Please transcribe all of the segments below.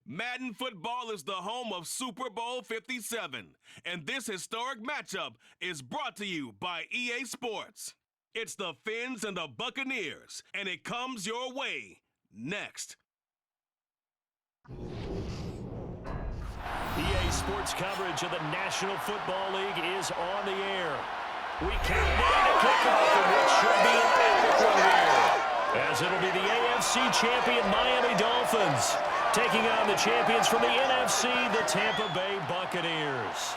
Madden football is the home of Super Bowl 57, and this historic matchup is brought to you by EA Sports. It's the Fins and the Buccaneers, and it comes your way next. EA Sports coverage of the National Football League is on the air. We count down to kickoff of what should be an epic one here, as it'll be the AFC champion Miami Dolphins taking on the champions from the NFC, the Tampa Bay Buccaneers.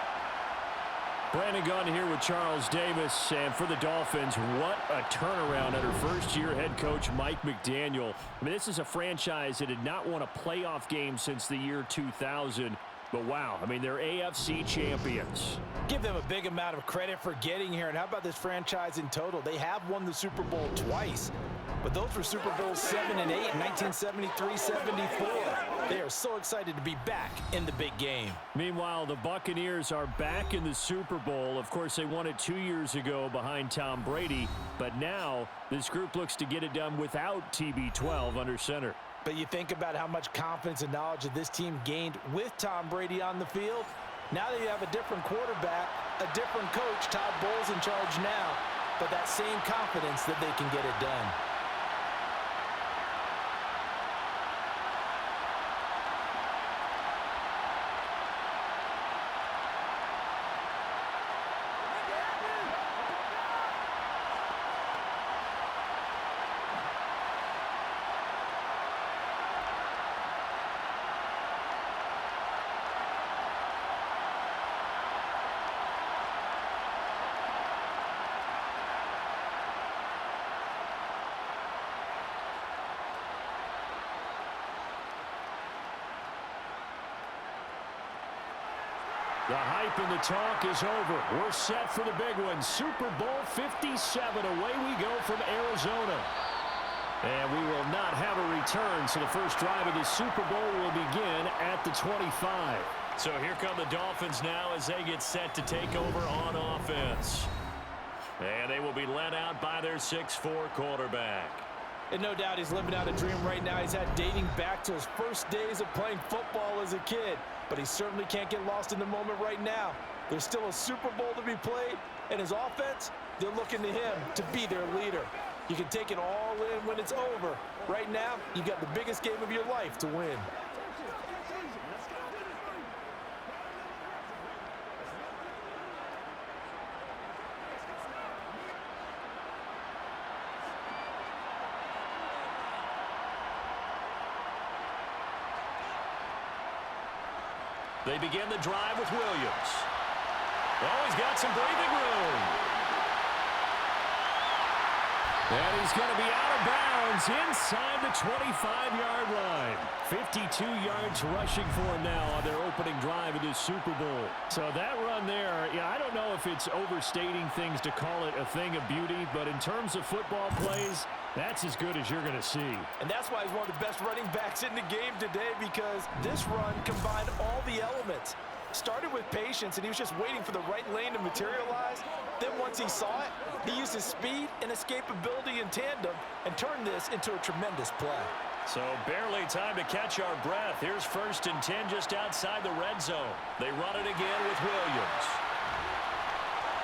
Brandon Gunn here with Charles Davis, and for the Dolphins, what a turnaround under first-year head coach Mike McDaniel. I mean, this is a franchise that had not won a playoff game since the year 2000. But wow, I mean, they're AFC champions. Give them a big amount of credit for getting here. And how about this franchise in total? They have won the Super Bowl twice. But those were Super Bowls 7 and 8 in 1973-74. They are so excited to be back in the big game. Meanwhile, the Buccaneers are back in the Super Bowl. Of course, they won it 2 years ago behind Tom Brady. But now, this group looks to get it done without TB12 under center. But you think about how much confidence and knowledge that this team gained with Tom Brady on the field. Now that you have a different quarterback, a different coach, Todd Bowles in charge now, but that same confidence that they can get it done. The hype and the talk is over. We're set for the big one. Super Bowl 57. Away we go from Arizona. And we will not have a return, so the first drive of the Super Bowl will begin at the 25. So here come the Dolphins now as they get set to take over on offense. And they will be led out by their 6'4" quarterback. And no doubt he's living out a dream right now. He's had dating back to his first days of playing football as a kid. But he certainly can't get lost in the moment right now. There's still a Super Bowl to be played, and his offense, they're looking to him to be their leader. You can take it all in when it's over. Right now, you've got the biggest game of your life to win. They begin the drive with Williams. Oh, he's got some breathing room. And he's going to be out of bounds inside the 25-yard line. 52 yards rushing for him now on their opening drive of this Super Bowl. So that run there, yeah, I don't know if it's overstating things to call it a thing of beauty, but in terms of football plays, that's as good as you're going to see. And that's why he's one of the best running backs in the game today, because this run combined all the elements. Started with patience, and he was just waiting for the right lane to materialize. Then once he saw it, he used his speed and escapability in tandem and turned this into a tremendous play. So barely time to catch our breath. Here's 1st and 10 just outside the red zone. They run it again with Williams.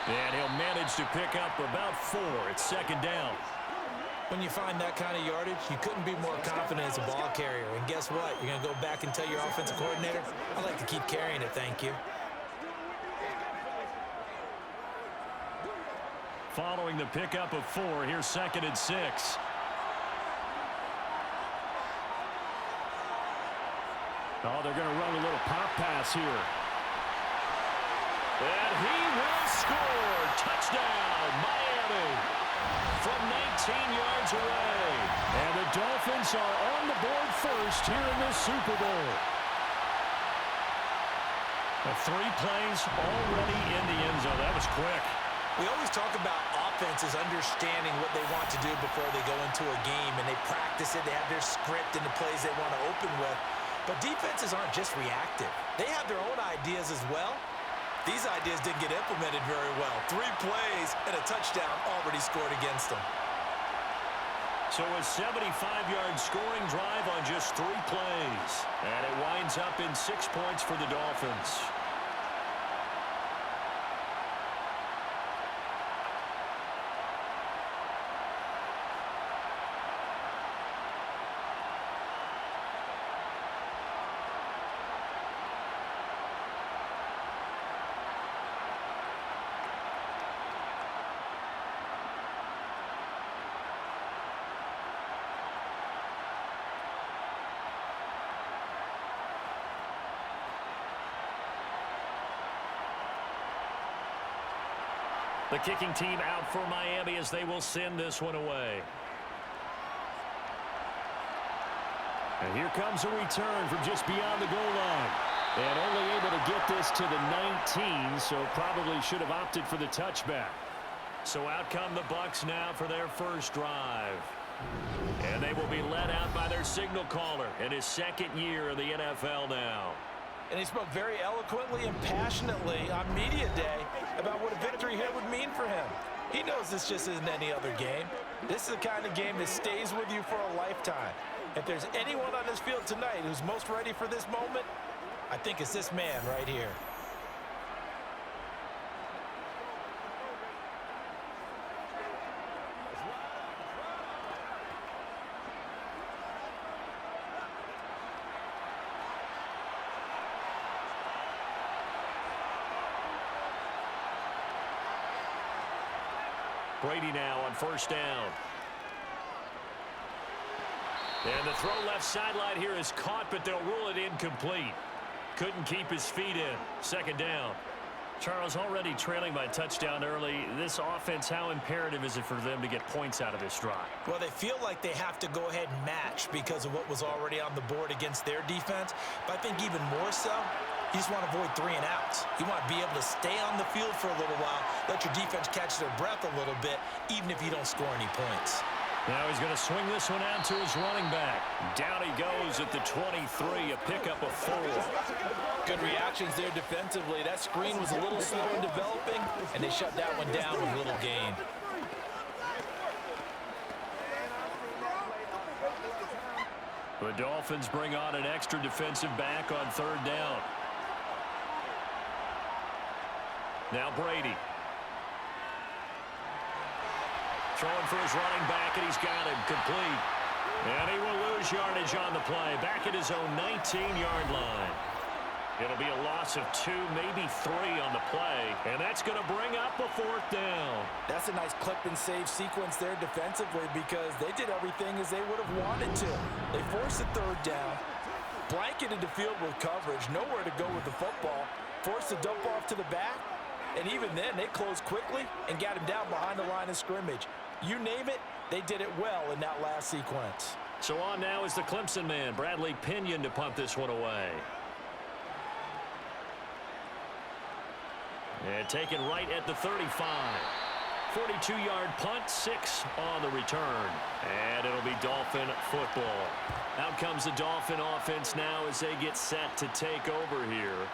And he'll manage to pick up about 4. It's 2nd down. When you find that kind of yardage, you couldn't be more confident as a ball carrier. And guess what? You're going to go back and tell your offensive coordinator, I'd like to keep carrying it, thank you. Following the pickup of 4, here's 2nd and 6. Oh, they're going to run a little pop pass here. And he will score. Touchdown, Miami. From 19 yards away. And the Dolphins are on the board first here in this Super Bowl. 3 plays already in the end zone. That was quick. We always talk about offenses understanding what they want to do before they go into a game, and they practice it. They have their script and the plays they want to open with. But defenses aren't just reactive. They have their own ideas as well. These ideas didn't get implemented very well. 3 plays and a touchdown already scored against them. So a 75-yard scoring drive on just 3 plays. And it winds up in 6 points for the Dolphins. The kicking team out for Miami as they will send this one away. And here comes a return from just beyond the goal line. And only able to get this to the 19, so probably should have opted for the touchback. So out come the Bucs now for their first drive. And they will be led out by their signal caller in his 2nd year in the NFL now. And he spoke very eloquently and passionately on media day about what a victory here would mean for him. He knows this just isn't any other game. This is the kind of game that stays with you for a lifetime. If there's anyone on this field tonight who's most ready for this moment, I think it's this man right here. Brady now on 1st down. And the throw left sideline here is caught, but they'll rule it incomplete. Couldn't keep his feet in. 2nd down. Charles, already trailing by a touchdown early. This offense, how imperative is it for them to get points out of this drive? Well, they feel like they have to go ahead and match because of what was already on the board against their defense. But I think even more so, you just want to avoid 3 and outs. You want to be able to stay on the field for a little while, let your defense catch their breath a little bit, even if you don't score any points. Now he's going to swing this one out to his running back. Down he goes at the 23, a pickup of 4. Good reactions there defensively. That screen was a little slow in developing, and they shut that one down with little gain. The Dolphins bring on an extra defensive back on 3rd down. Now Brady. Throwing for his running back, and he's got him complete. And he will lose yardage on the play, back at his own 19-yard line. It'll be a loss of 2, maybe 3 on the play, and that's going to bring up a 4th down. That's a nice clip and save sequence there defensively because they did everything as they would have wanted to. They forced the 3rd down, blanketed the field with coverage, nowhere to go with the football, forced the dump off to the back, and even then they closed quickly and got him down behind the line of scrimmage. You name it, they did it well in that last sequence. So on now is the Clemson man, Bradley Pinion, to punt this one away. And taken right at the 35. 42-yard punt, 6 on the return. And it'll be Dolphin football. Out comes the Dolphin offense now as they get set to take over here.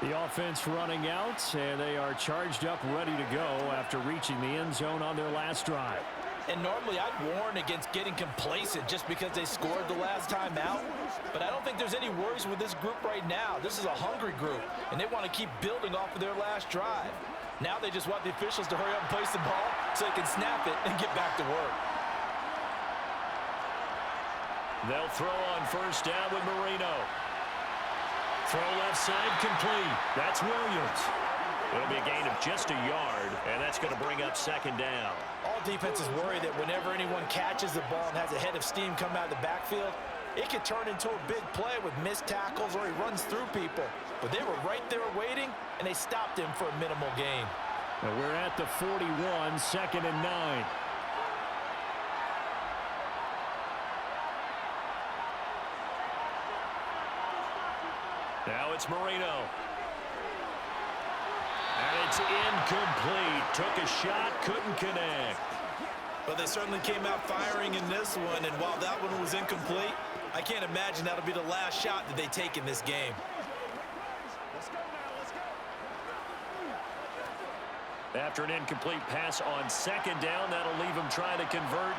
The offense running out, and they are charged up, ready to go after reaching the end zone on their last drive. And normally I'd warn against getting complacent just because they scored the last time out. But I don't think there's any worries with this group right now. This is a hungry group, and they want to keep building off of their last drive. Now they just want the officials to hurry up and place the ball so they can snap it and get back to work. They'll throw on 1st down with Marino. Throw left side complete. That's Williams. It'll be a gain of just a yard, and that's going to bring up 2nd down. All defenses worry that whenever anyone catches the ball and has a head of steam come out of the backfield, it could turn into a big play with missed tackles or he runs through people. But they were right there waiting, and they stopped him for a minimal gain. And we're at the 41, 2nd and 9. Now it's Marino. And it's incomplete. Took a shot, couldn't connect. Well, they certainly came out firing in this one, and while that one was incomplete, I can't imagine that'll be the last shot that they take in this game. After an incomplete pass on 2nd down, that'll leave them trying to convert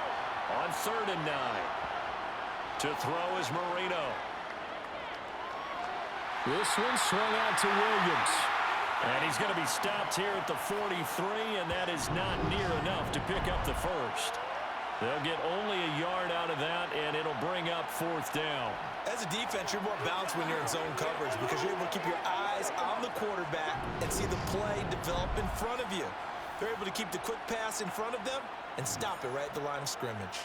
On 3rd and 9. To throw is Marino. This one swung out to Williams. And he's going to be stopped here at the 43, and that is not near enough to pick up the first. They'll get only a yard out of that, and it'll bring up 4th down. As a defense, you're more balanced when you're in zone coverage because you're able to keep your eyes on the quarterback and see the play develop in front of you. They're able to keep the quick pass in front of them and stop it right at the line of scrimmage.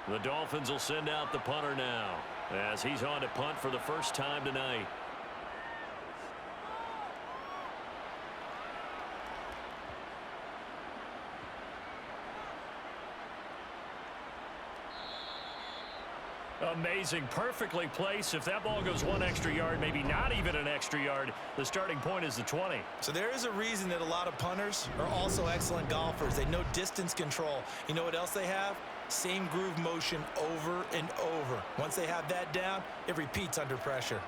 The Dolphins will send out the punter now as he's on to punt for the first time tonight. Amazing, perfectly placed. If that ball goes 1 extra yard, maybe not even an extra yard, the starting point is the 20. So there is a reason that a lot of punters are also excellent golfers. They know distance control. You know what else they have? Same groove motion over and over. Once they have that down, it repeats under pressure.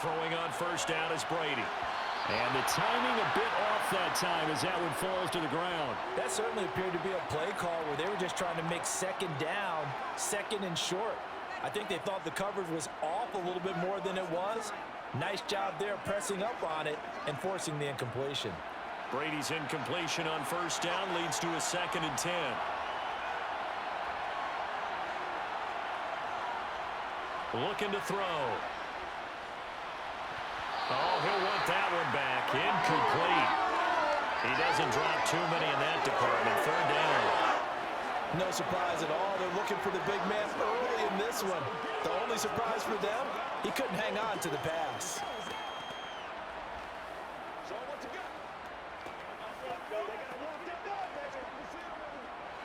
Throwing on 1st down is Brady. And the timing a bit off that time as that one falls to the ground. That certainly appeared to be a play call where they were just trying to make 2nd down, 2nd and short. I think they thought the coverage was off a little bit more than it was. Nice job there pressing up on it and forcing the incompletion. Brady's incompletion on 1st down leads to a 2nd and 10. Looking to throw. Oh, he'll want that one back. Incomplete. He doesn't drop too many in that department. 3rd down. No surprise at all. They're looking for the big man early in this one. The only surprise for them, he couldn't hang on to the pass.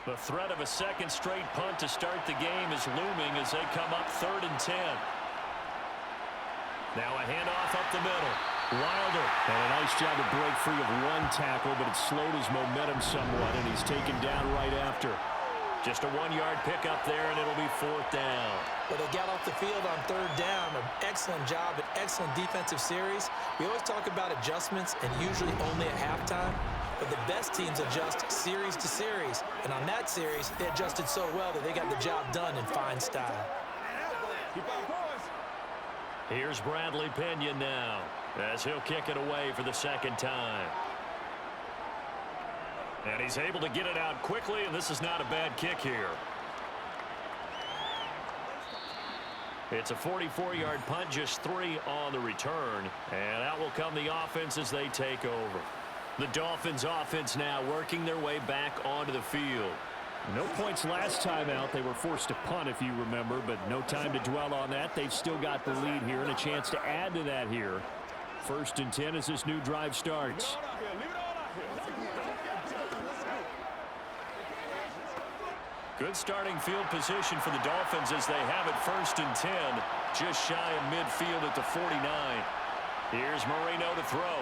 The threat of a 2nd straight punt to start the game is looming as they come up 3rd and 10. Now a handoff up the middle. Wilder. And a nice job to break free of 1 tackle, but it slowed his momentum somewhat, and he's taken down right after. Just a 1-yard pickup there, and it'll be 4th down. Well, they got off the field on 3rd down. An excellent job, an excellent defensive series. We always talk about adjustments, and usually only at halftime. But the best teams adjust series to series. And on that series, they adjusted so well that they got the job done in fine style. Here's Bradley Pinion now as he'll kick it away for the 2nd time. And he's able to get it out quickly, and this is not a bad kick here. It's a 44-yard punt, just 3 on the return. And out will come the offense as they take over. The Dolphins offense now working their way back onto the field. No points last time out. They were forced to punt, if you remember, but no time to dwell on that. They've still got the lead here and a chance to add to that here. 1st and 10 as this new drive starts. Good starting field position for the Dolphins as they have it 1st and 10, just shy of midfield at the 49. Here's Marino to throw.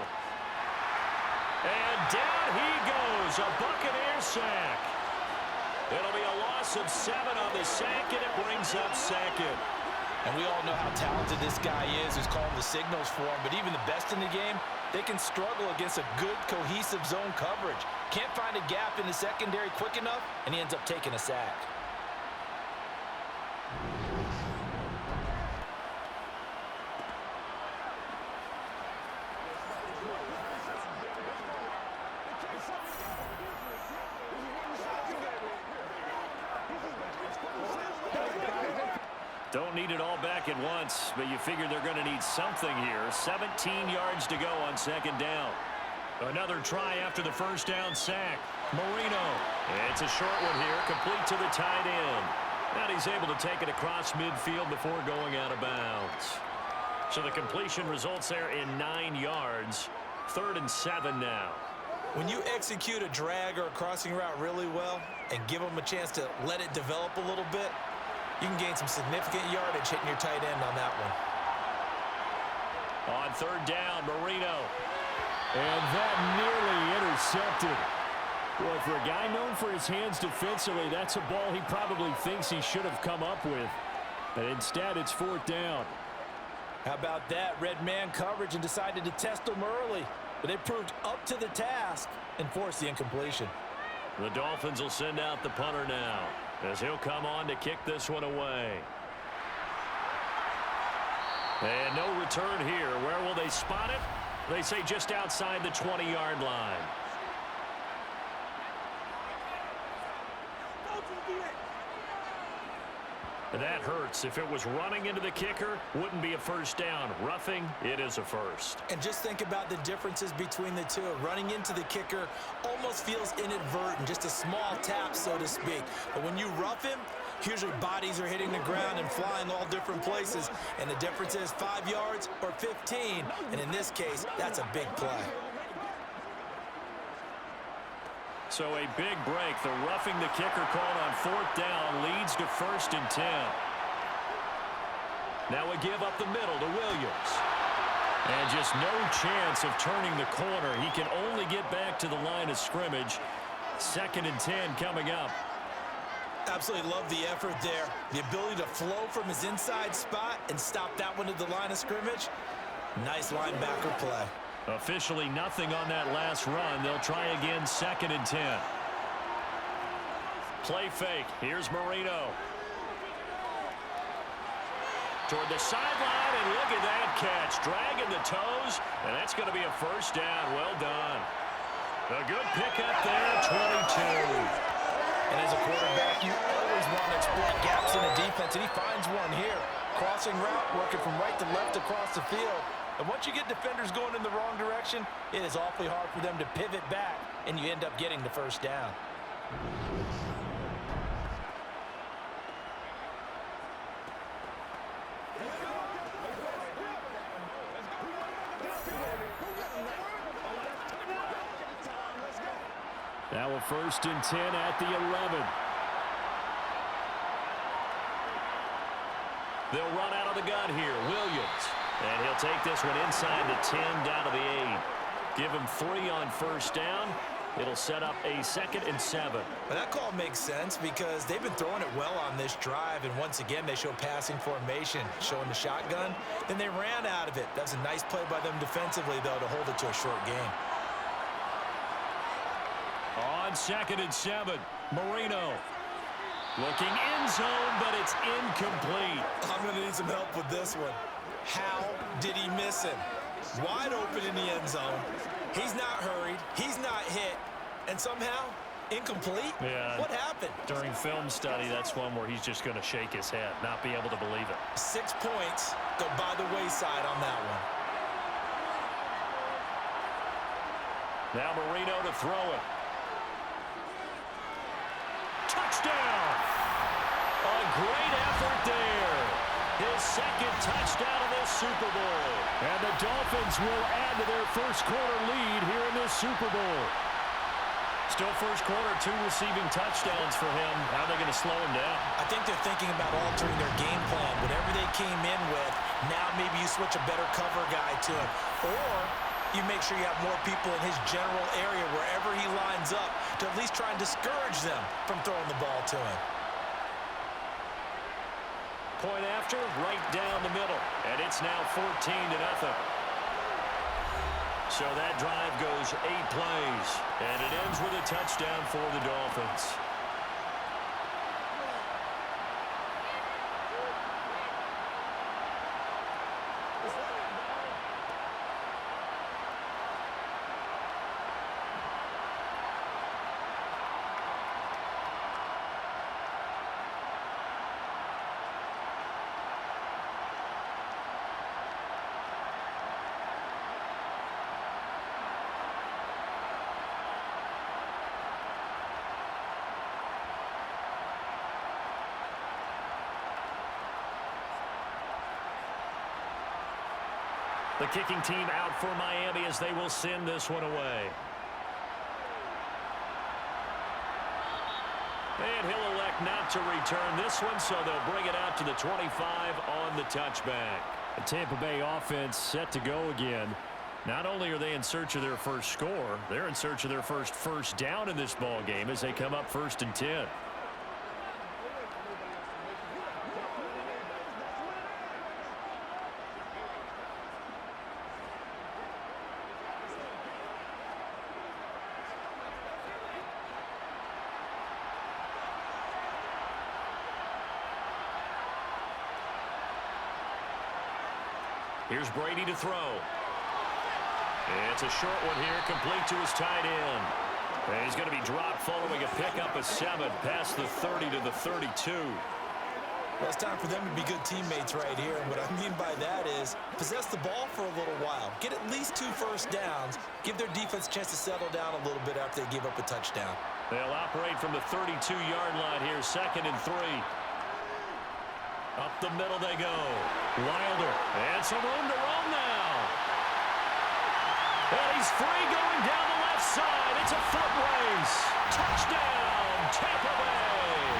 And down he goes, a Buccaneers sack. It'll be a loss of 7 on the sack, and it brings up 2nd. And we all know how talented this guy is who's calling the signals for him. But even the best in the game, they can struggle against a good, cohesive zone coverage. Can't find a gap in the secondary quick enough, and he ends up taking a sack. Don't need it all back at once, but you figure they're going to need something here. 17 yards to go on 2nd down. Another try after the 1st down sack. Marino. It's a short one here, complete to the tight end. And he's able to take it across midfield before going out of bounds. So the completion results there in 9 yards. 3rd and 7 now. When you execute a drag or a crossing route really well and give them a chance to let it develop a little bit, you can gain some significant yardage hitting your tight end on that one. On third down, Marino. And that nearly intercepted. Well, for a guy known for his hands defensively, that's a ball he probably thinks he should have come up with. And instead, it's fourth down. How about that? Red man coverage and decided to test them early. But they proved up to the task and forced the incompletion. The Dolphins will send out the punter now, as he'll come on to kick this one away. And no return here. Where will they spot it? They say just outside the 20-yard line. And that hurts. If it was running into the kicker, wouldn't be a first down. Roughing, it is a first. And just think about the differences between the two. Running into the kicker almost feels inadvertent, just a small tap, so to speak. But when you rough him, usually bodies are hitting the ground and flying all different places. And the difference is 5 yards or 15. And in this case, that's a big play. So a big break. The roughing the kicker called on fourth down leads to 1st and 10. Now a give up the middle to Williams. And just no chance of turning the corner. He can only get back to the line of scrimmage. 2nd and 10 coming up. Absolutely love the effort there. The ability to flow from his inside spot and stop that one at the line of scrimmage. Nice linebacker play. Officially nothing on that last run. They'll try again 2nd and 10. Play fake. Here's Marino. Toward the sideline, and look at that catch. Dragging the toes, and that's going to be a first down. Well done. A good pickup there, 22. And as a quarterback, you always want to exploit gaps in the defense, and he finds one here. Crossing route, working from right to left across the field. And once you get defenders going in the wrong direction, it is awfully hard for them to pivot back, and you end up getting the first down. Now a 1st and 10 at the 11. They'll run out of the gun here. Williams. And he'll take this one inside the 10 down to the 8. Give him 3 on first down. It'll set up a 2nd and 7. But that call makes sense because they've been throwing it well on this drive, and once again they show passing formation, showing the shotgun. Then they ran out of it. That was a nice play by them defensively, though, to hold it to a short game. On 2nd and 7, Marino. Looking end zone, but it's incomplete. I'm going to need some help with this one. How did he miss him? Wide open in the end zone. He's not hurried. He's not hit. And somehow, incomplete? Yeah. What happened? During film study, that's one where he's just going to shake his head, not be able to believe it. 6 points go by the wayside on that one. Now Marino to throw it. Touchdown! A great effort there. His 2nd touchdown of this Super Bowl. And the Dolphins will add to their first quarter lead here in this Super Bowl. Still first quarter, 2 receiving touchdowns for him. How are they going to slow him down? I think they're thinking about altering their game plan. Whatever they came in with, now maybe you switch a better cover guy to him. Or you make sure you have more people in his general area wherever he lines up to at least try and discourage them from throwing the ball to him. Point after, right down the middle. And it's now 14-0. So that drive goes 8 plays. And it ends with a touchdown for the Dolphins. The kicking team out for Miami as they will send this one away. And he'll elect not to return this one, so they'll bring it out to the 25 on the touchback. The Tampa Bay offense set to go again. Not only are they in search of their first score, they're in search of their first down in this ball game as they come up 1st and 10. Here's Brady to throw. It's a short one here, complete to his tight end. And he's going to be dropped following a pickup of 7 past the 30 to the 32. Well, it's time for them to be good teammates right here. And what I mean by that is possess the ball for a little while. Get at least 2 first downs. Give their defense a chance to settle down a little bit after they give up a touchdown. They'll operate from the 32-yard line here, 2nd and 3. Up the middle they go. Wilder. And some room to run now. And he's free going down the left side. It's a foot race. Touchdown, Tampa Bay.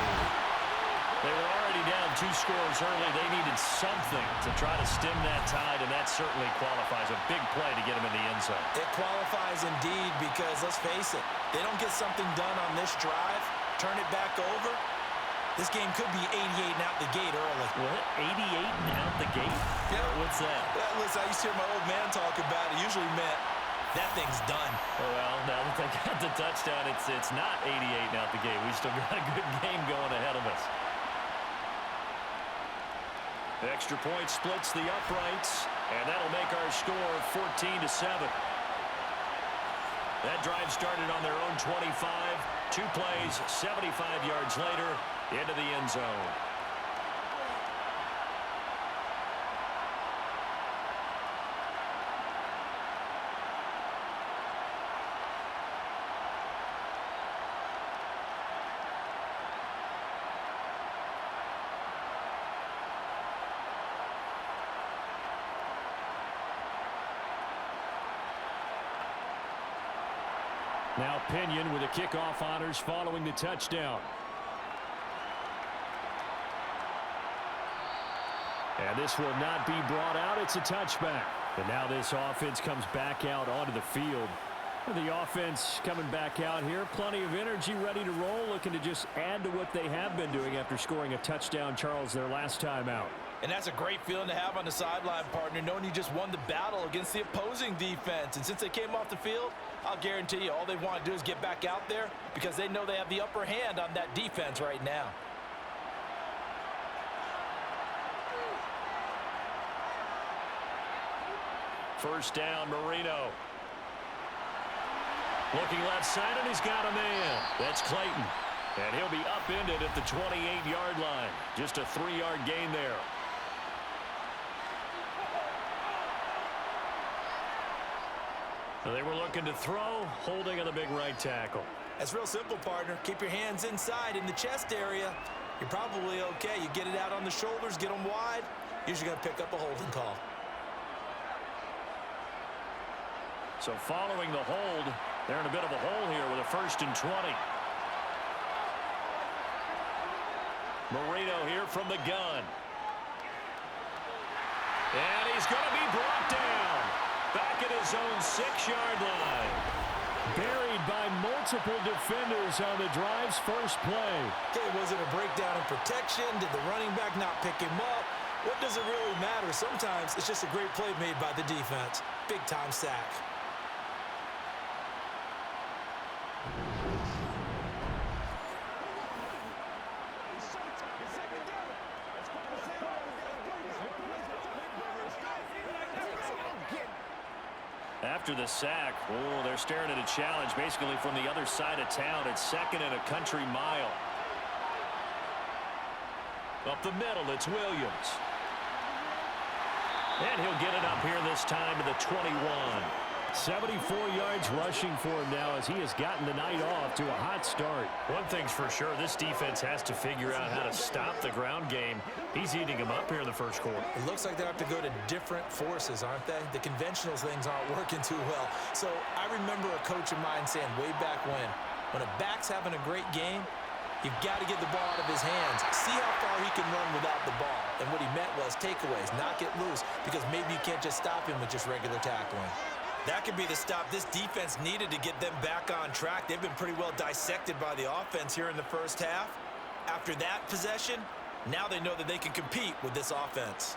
They were already down 2 scores early. They needed something to try to stem that tide, and that certainly qualifies. A big play to get them in the end zone. It qualifies indeed because, let's face it, they don't get something done on this drive, turn it back over, this game could be 88 and out the gate early. What? 88 and out the gate? Yeah. What's that? Listen, I used to hear my old man talk about it. Usually meant that thing's done. Well, now that they got the touchdown, it's not 88 and out the gate. We still got a good game going ahead of us. The extra point splits the uprights, and that'll make our score 14-7. That drive started on their own 25. 2 plays, 75 yards later, into the end zone. Now Pinion with the kickoff honors following the touchdown. And this will not be brought out. It's a touchback. And now this offense comes back out onto the field. The offense coming back out here. Plenty of energy, ready to roll, looking to just add to what they have been doing after scoring a touchdown, Charles, their last time out. And that's a great feeling to have on the sideline, partner, knowing you just won the battle against the opposing defense. And since they came off the field, I'll guarantee you all they want to do is get back out there because they know they have the upper hand on that defense right now. First down, Marino. Looking left side, and he's got a man. That's Clayton. And he'll be upended at the 28-yard line. Just a 3-yard gain there. So they were looking to throw, holding on the big right tackle. That's real simple, partner. Keep your hands inside in the chest area. You're probably okay. You get it out on the shoulders, get them wide. Usually going to pick up a holding call. So following the hold, they're in a bit of a hole here with a 1st and 20. Marino here from the gun. And he's going to be brought down. Back at his own 6-yard line. Buried by multiple defenders on the drive's first play. Okay, was it a breakdown in protection? Did the running back not pick him up? What does it really matter? Sometimes it's just a great play made by the defense. Big-time sack. After the sack, they're staring at a challenge basically from the other side of town. It's 2nd and a country mile. Up the middle, it's Williams. And he'll get it up here this time to the 21. 74 yards rushing for him now as he has gotten the night off to a hot start. One thing's for sure, this defense has to figure out how to stop the ground game. He's eating them up here in the first quarter. It looks like they have to go to different forces, aren't they? The conventional things aren't working too well. So I remember a coach of mine saying way back when a back's having a great game, You've got to get the ball out of his hands. See how far he can run without the ball. And what he meant was takeaways, not get loose, because maybe you can't just stop him with just regular tackling. That could be the stop this defense needed to get them back on track. They've been pretty well dissected by the offense here in the first half. After that possession, now they know that they can compete with this offense.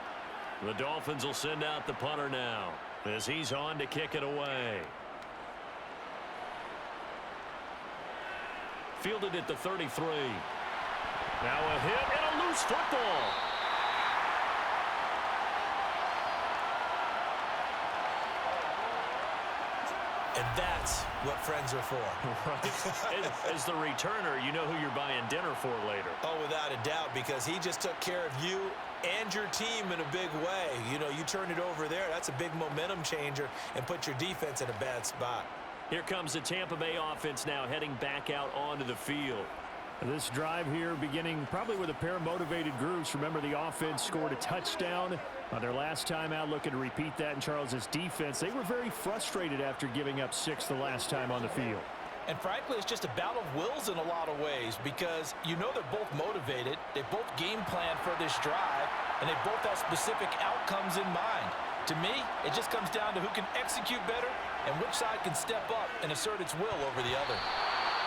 The Dolphins will send out the punter now as he's on to kick it away. Fielded at the 33. Now a hit and a loose football. And that's what friends are for. Right. As the returner, you know who you're buying dinner for later. Oh, without a doubt, because he just took care of you and your team in a big way. You know, you turn it over there, that's a big momentum changer and put your defense in a bad spot. Here comes the Tampa Bay offense now heading back out onto the field. This drive here beginning probably with a pair of motivated groups. Remember, the offense scored a touchdown on their last time out, looking to repeat that in Charles's defense. They were very frustrated after giving up 6 the last time on the field. And frankly, it's just a battle of wills in a lot of ways, because you know they're both motivated, they both game plan for this drive, and they both have specific outcomes in mind. To me, it just comes down to who can execute better and which side can step up and assert its will over the other.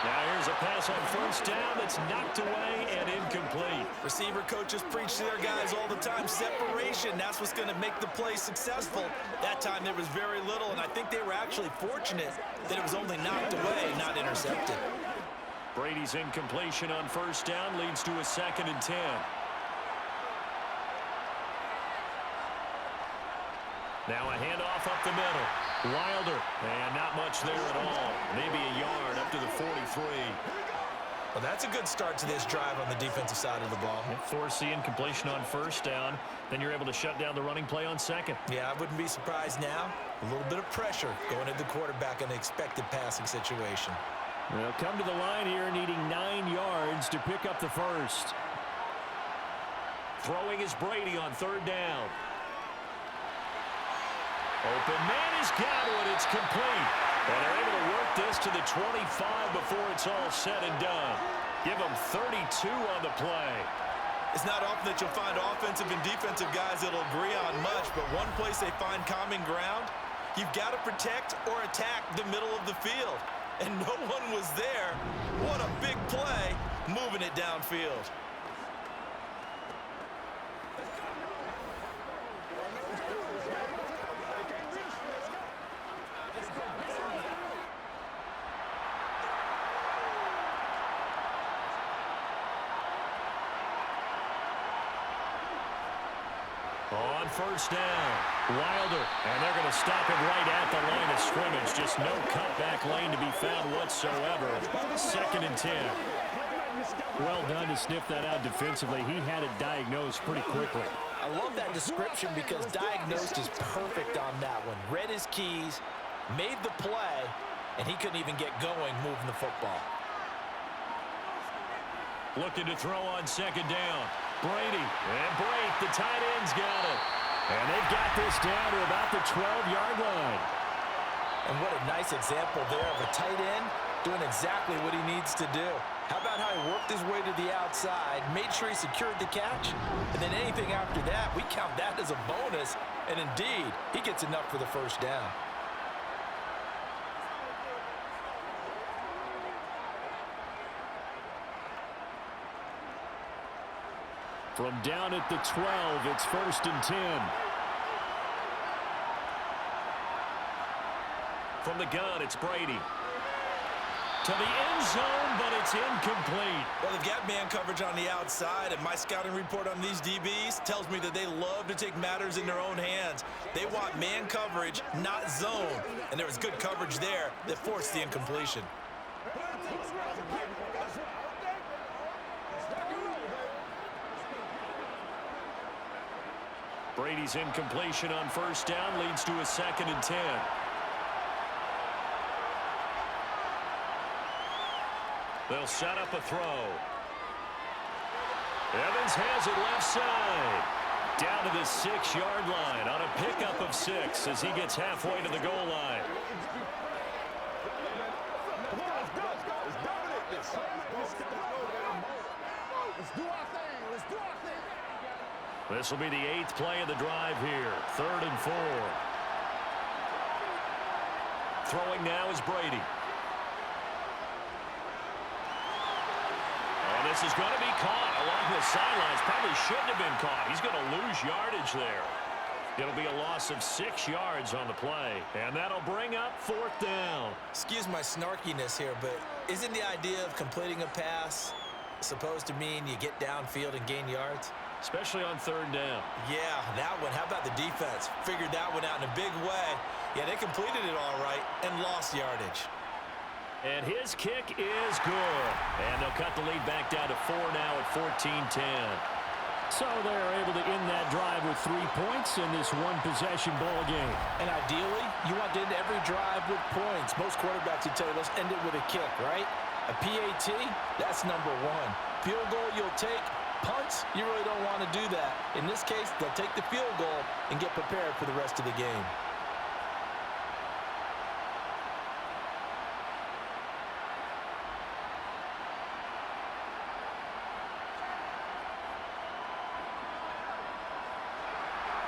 Now here's a pass on first down that's knocked away and incomplete. Receiver coaches preach to their guys all the time, separation. That's what's going to make the play successful. That time there was very little, and I think they were actually fortunate that it was only knocked away, not intercepted. Brady's incompletion on first down leads to a 2nd and 10. Now a handoff up the middle. Wilder, and not much there at all. Maybe a yard up to the 43. Well, that's a good start to this drive on the defensive side of the ball. Force the incompletion on first down. Then you're able to shut down the running play on second. Yeah, I wouldn't be surprised now. A little bit of pressure going at the quarterback in an expected passing situation. They'll come to the line here needing 9 yards to pick up the first. Throwing is Brady on third down. Open man has got it. It's complete. And they're able to work this to the 25 before it's all said and done. Give them 32 on the play. It's not often that you'll find offensive and defensive guys that'll agree on much, but one place they find common ground, you've got to protect or attack the middle of the field. And no one was there. What a big play, moving it downfield. On first down, Wilder, and they're going to stop him right at the line of scrimmage. Just no cutback lane to be found whatsoever. 2nd and 10. Well done to sniff that out defensively. He had it diagnosed pretty quickly. I love that description because diagnosed is perfect on that one. Read his keys, made the play, and he couldn't even get going moving the football. Looking to throw on second down. Brady, and break, the tight end's got it. And they've got this down to about the 12-yard line. And what a nice example there of a tight end doing exactly what he needs to do. How about how he worked his way to the outside, made sure he secured the catch, and then anything after that, we count that as a bonus. And indeed, he gets enough for the first down. From down at the 12, it's 1st and 10. From the gun, it's Brady. To the end zone, but it's incomplete. Well, they've got man coverage on the outside, and my scouting report on these DBs tells me that they love to take matters in their own hands. They want man coverage, not zone. And there was good coverage there that forced the incompletion. Brady's incompletion on first down leads to a 2nd and 10. They'll set up a throw. Evans has it left side. Down to the 6-yard line on a pickup of 6 as he gets halfway to the goal line. This will be the 8th play of the drive here. 3rd and 4. Throwing now is Brady. And this is going to be caught along the sidelines. Probably shouldn't have been caught. He's going to lose yardage there. It'll be a loss of 6 yards on the play. And that'll bring up 4th down. Excuse my snarkiness here, but isn't the idea of completing a pass supposed to mean you get downfield and gain yards? Especially on 3rd down. Yeah, that one. How about the defense? Figured that one out in a big way. Yeah, they completed it all right and lost yardage. And his kick is good. And they'll cut the lead back down to 4 now at 14-10. So they're able to end that drive with 3 points in this one-possession ball game. And ideally, you want to end every drive with points. Most quarterbacks would tell you, let's end it with a kick, right? A PAT, that's number 1. Field goal you'll take. Punts, you really don't want to do that. In this case, they'll take the field goal and get prepared for the rest of the game.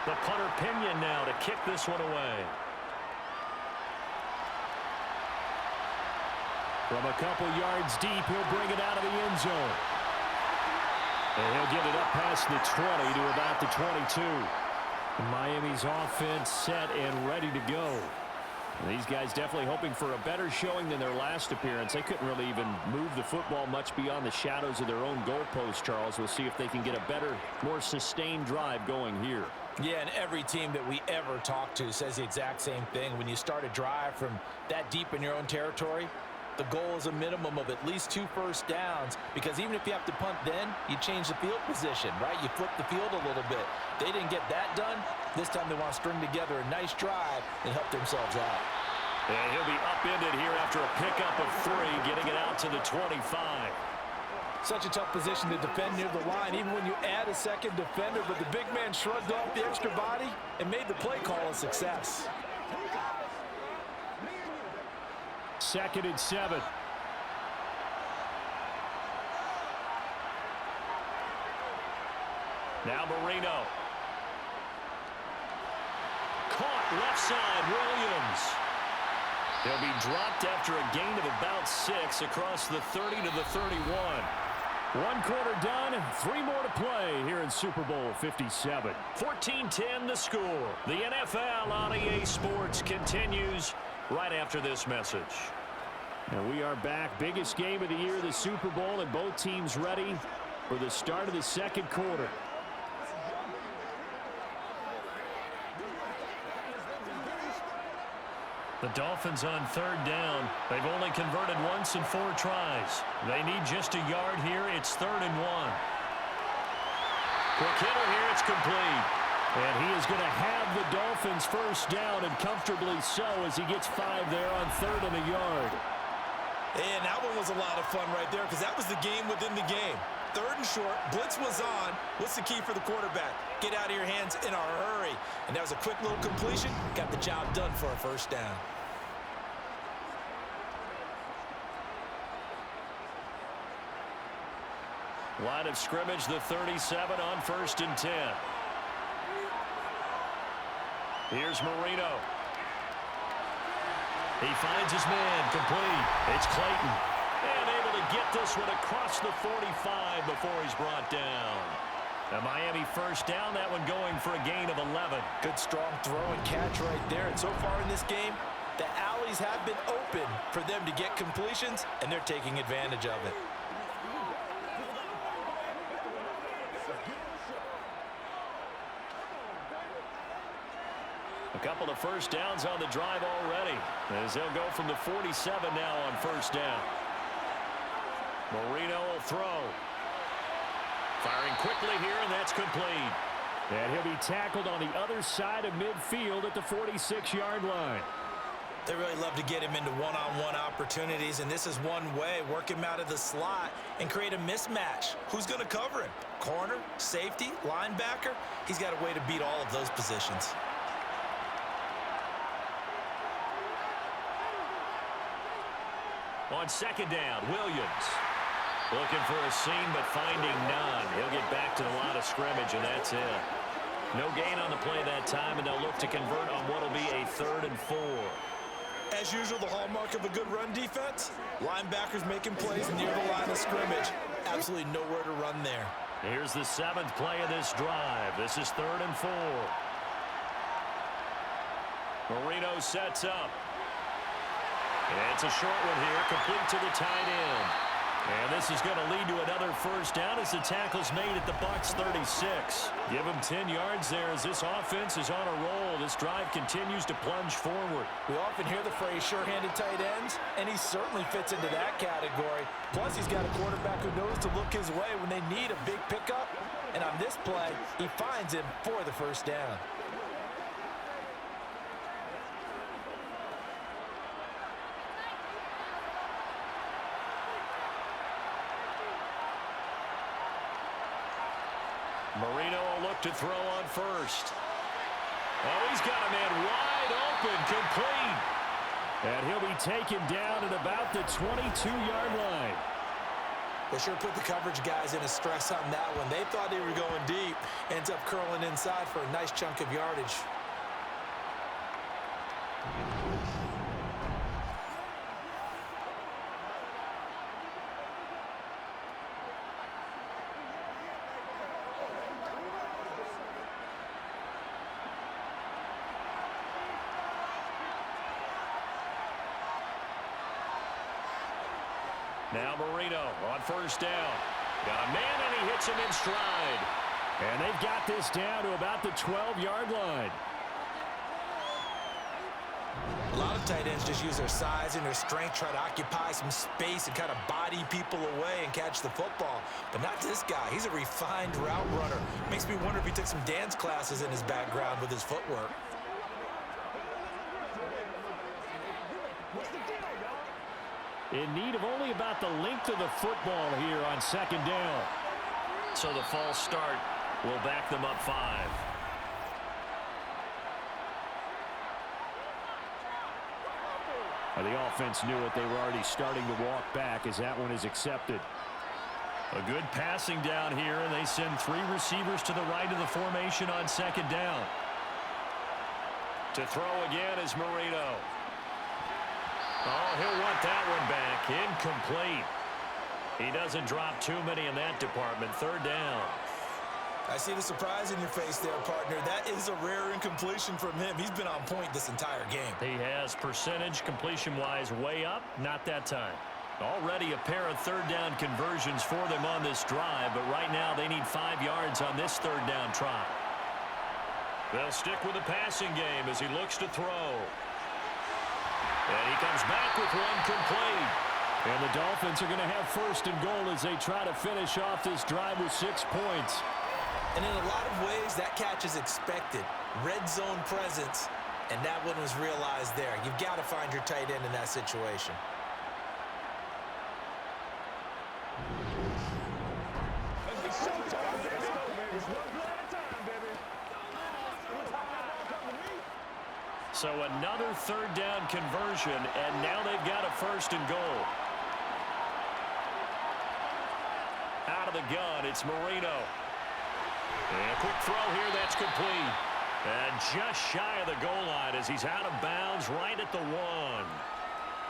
The punter Pinion now to kick this one away. From a couple yards deep, he'll bring it out of the end zone. And he'll get it up past the 20 to about the 22. Miami's offense set and ready to go. And these guys definitely hoping for a better showing than their last appearance. They couldn't really even move the football much beyond the shadows of their own goalpost, Charles. We'll see if they can get a better, more sustained drive going here. Yeah, and every team that we ever talk to says the exact same thing. When you start a drive from that deep in your own territory, the goal is a minimum of at least 2 first downs, because even if you have to punt then, you change the field position, right? You flip the field a little bit. They didn't get that done. This time they want to string together a nice drive and help themselves out. And he'll be upended here after a pickup of 3, getting it out to the 25. Such a tough position to defend near the line, even when you add a second defender, but the big man shrugged off the extra body and made the play call a success. 2nd and 7. Now Marino. Caught left side, Williams. He'll be dropped after a gain of about 6 across the 30 to the 31. 1 quarter done, 3 more to play here in Super Bowl 57. 14-10 the score. The NFL on EA Sports continues right after this message. And we are back. Biggest game of the year, the Super Bowl, and both teams ready for the start of the 2nd quarter. The Dolphins on 3rd down. They've only converted once in 4 tries. They need just a yard here. It's 3rd and 1. Quick hitter here. It's complete. And he is going to have the Dolphins first down, and comfortably so, as he gets 5 there on 3rd and a yard. And that one was a lot of fun right there, because that was the game within the game. 3rd and short, blitz was on. What's the key for the quarterback? Get out of your hands in a hurry. And that was a quick little completion. Got the job done for a first down. Line of scrimmage, the 37 on 1st and 10. Here's Marino. He finds his man, complete. It's Clayton. And able to get this one across the 45 before he's brought down. A Miami first down, that one going for a gain of 11. Good strong throw and catch right there. And so far in this game, the alleys have been open for them to get completions, and they're taking advantage of it. A couple of first downs on the drive already, as they'll go from the 47 now on first down. Marino will throw. Firing quickly here, and that's complete. And he'll be tackled on the other side of midfield at the 46-yard line. They really love to get him into one-on-one opportunities, and this is one way. Work him out of the slot and create a mismatch. Who's going to cover him? Corner, safety, linebacker? He's got a way to beat all of those positions. On second down, Williams. Looking for a seam, but finding none. He'll get back to the line of scrimmage, and that's it. No gain on the play that time, and they'll look to convert on what will be a 3rd and 4. As usual, the hallmark of a good run defense, linebackers making plays near the line of scrimmage. Absolutely nowhere to run there. Here's the 7th play of this drive. This is 3rd and 4. Marino sets up. And it's a short one here, complete to the tight end. And this is going to lead to another first down as the tackle's made at the Bucs 36. Give them 10 yards there as this offense is on a roll. This drive continues to plunge forward. We often hear the phrase sure-handed tight ends, and he certainly fits into that category. Plus, he's got a quarterback who knows to look his way when they need a big pickup. And on this play, he finds him for the first down. Marino will look to throw on first. Oh, he's got a man wide open, complete. And he'll be taken down at about the 22-yard line. They sure put the coverage guys in a stress on that one. They thought they were going deep. Ends up curling inside for a nice chunk of yardage. Now Marino on first down. Got a man, and he hits him in stride. And they've got this down to about the 12-yard line. A lot of tight ends just use their size and their strength, try to occupy some space and kind of body people away and catch the football. But not this guy. He's a refined route runner. Makes me wonder if he took some dance classes in his background with his footwork. In need of only about the length of the football here on 2nd down. So the false start will back them up 5. The offense knew it. They were already starting to walk back as that one is accepted. A good passing down here, and they send 3 receivers to the right of the formation on 2nd down. To throw again is Marino. Oh, he'll want that one back. Incomplete. He doesn't drop too many in that department. 3rd down. I see the surprise in your face there, partner. That is a rare incompletion from him. He's been on point this entire game. He has percentage completion-wise way up. Not that time. Already a pair of 3rd down conversions for them on this drive, but right now they need 5 yards on this 3rd down try. They'll stick with the passing game as he looks to throw. And he comes back with one complete. And the Dolphins are going to have 1st and goal as they try to finish off this drive with 6 points. And in a lot of ways, that catch is expected. Red zone presence, and that one was realized there. You've got to find your tight end in that situation. So another 3rd down conversion, and now they've got a 1st and goal. Out of the gun, it's Marino. And a quick throw here, that's complete. And just shy of the goal line as he's out of bounds right at the 1.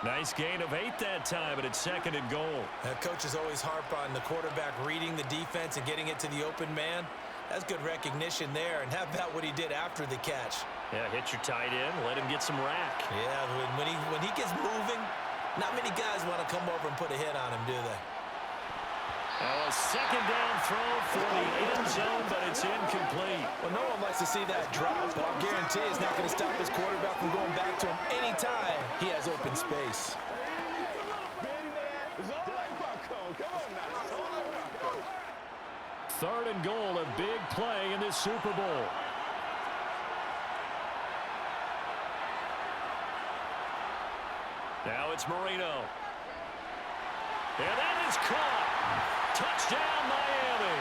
Nice gain of 8 that time, and it's 2nd and goal. Coaches always harp on the quarterback reading the defense and getting it to the open man. That's good recognition there, and how about what he did after the catch? Yeah, hit your tight end, let him get some rack. Yeah, when he gets moving, not many guys want to come over and put a hit on him, do they? Now a 2nd down throw for the end zone, but it's incomplete. Well, no one likes to see that drop, but I'll guarantee it's not going to stop his quarterback from going back to him anytime he has open space. 3rd and goal, a big play in this Super Bowl. Now it's Marino. And that is caught. Touchdown, Miami.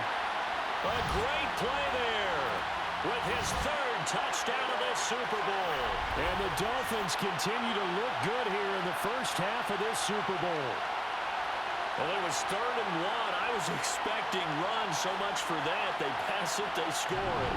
A great play there with his 3rd touchdown of this Super Bowl. And the Dolphins continue to look good here in the first half of this Super Bowl. Well, it was 3rd and 1. I was expecting runs. So much for that. They pass it, they score it.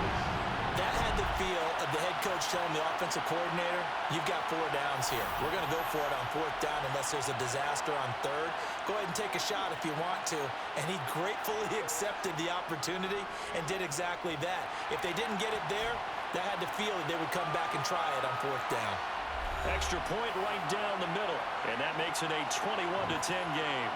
That had the feel of the head coach telling the offensive coordinator, you've got 4 downs here. We're going to go for it on 4th down unless there's a disaster on 3rd. Go ahead and take a shot if you want to. And he gratefully accepted the opportunity and did exactly that. If they didn't get it there, that had the feel that they would come back and try it on 4th down. Extra point right down the middle. And that makes it a 21-10 game.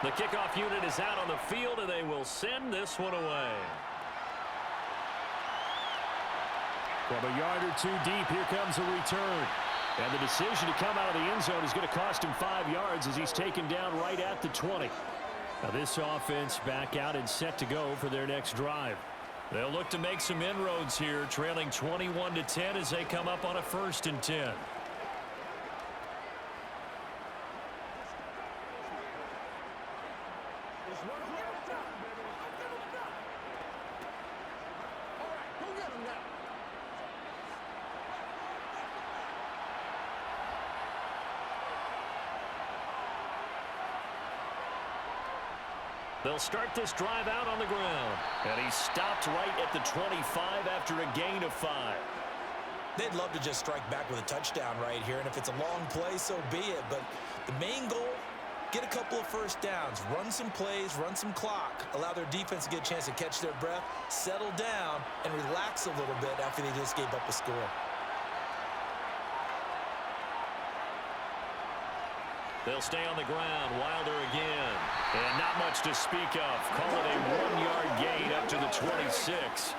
The kickoff unit is out on the field, and they will send this one away. From a yard or 2 deep, here comes a return. And the decision to come out of the end zone is going to cost him 5 yards as he's taken down right at the 20. Now this offense back out and set to go for their next drive. They'll look to make some inroads here, trailing 21-10 as they come up on a 1st and 10. They'll start this drive out on the ground. And he stopped right at the 25 after a gain of 5. They'd love to just strike back with a touchdown right here, and if it's a long play, so be it. But the main goal, get a couple of 1st downs, run some plays, run some clock, allow their defense to get a chance to catch their breath, settle down, and relax a little bit after they just gave up a score. They'll stay on the ground. Wilder again. And not much to speak of. Call it a 1-yard gain up to the 26.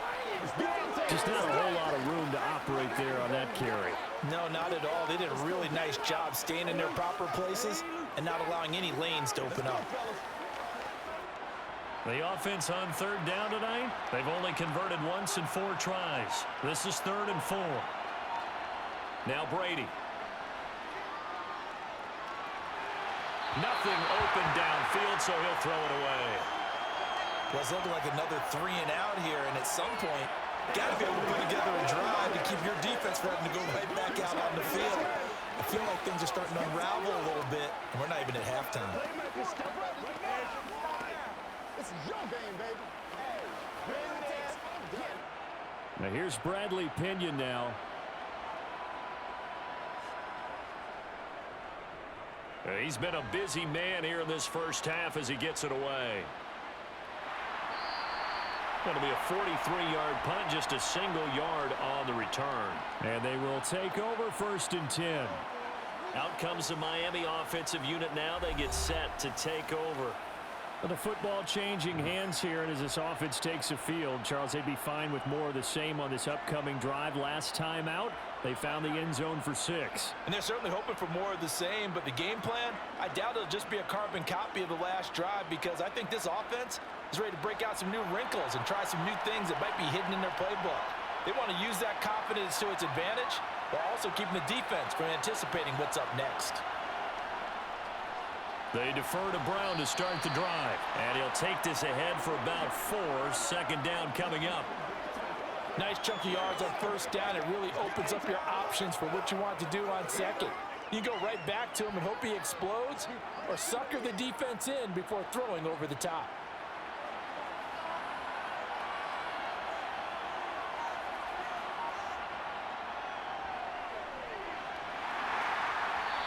Just not a whole lot of room to operate there on that carry. No, not at all. They did a really nice job staying in their proper places and not allowing any lanes to open up. The offense on 3rd down tonight, they've only converted once in 4 tries. This is 3rd and 4. Now Brady. Nothing open downfield, so he'll throw it away. Well, it's looking like another 3 and out here, and at some point, got to be able to put together a drive to keep your defense from having to go right back out on the field. I feel like things are starting to unravel a little bit, and we're not even at halftime. This is your game, baby. Now here's Bradley Pinion now. He's been a busy man here in this 1st half as he gets it away. Going to be a 43-yard punt, just a single yard on the return. And they will take over 1st and 10. Out comes the Miami offensive unit now. They get set to take over. Well, the football changing hands here, and as this offense takes the field, Charles, they'd be fine with more of the same on this upcoming drive. Last time out, they found the end zone for 6. And they're certainly hoping for more of the same, but the game plan, I doubt it'll just be a carbon copy of the last drive, because I think this offense is ready to break out some new wrinkles and try some new things that might be hidden in their playbook. They want to use that confidence to its advantage while also keeping the defense from anticipating what's up next. They defer to Brown to start the drive. And he'll take this ahead for about 4. 2nd down coming up. Nice chunky yards on 1st down. It really opens up your options for what you want to do on 2nd. You go right back to him and hope he explodes, or sucker the defense in before throwing over the top.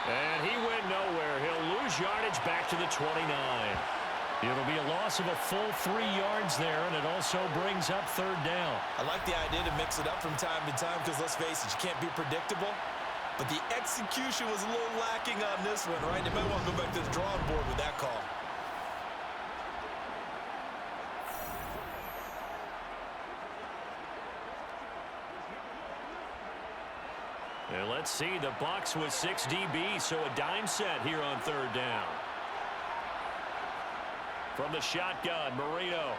And he went nowhere. He'll lose yardage back to the 29. It'll be a loss of a full 3 yards there, and it also brings up 3rd down. I like the idea to mix it up from time to time because, let's face it, you can't be predictable. But the execution was a little lacking on this one, right? They might want to go back to the drawing board with that call. And let's see, the Bucs with 6 DBs, so a dime set here on 3rd down. From the shotgun, Marino.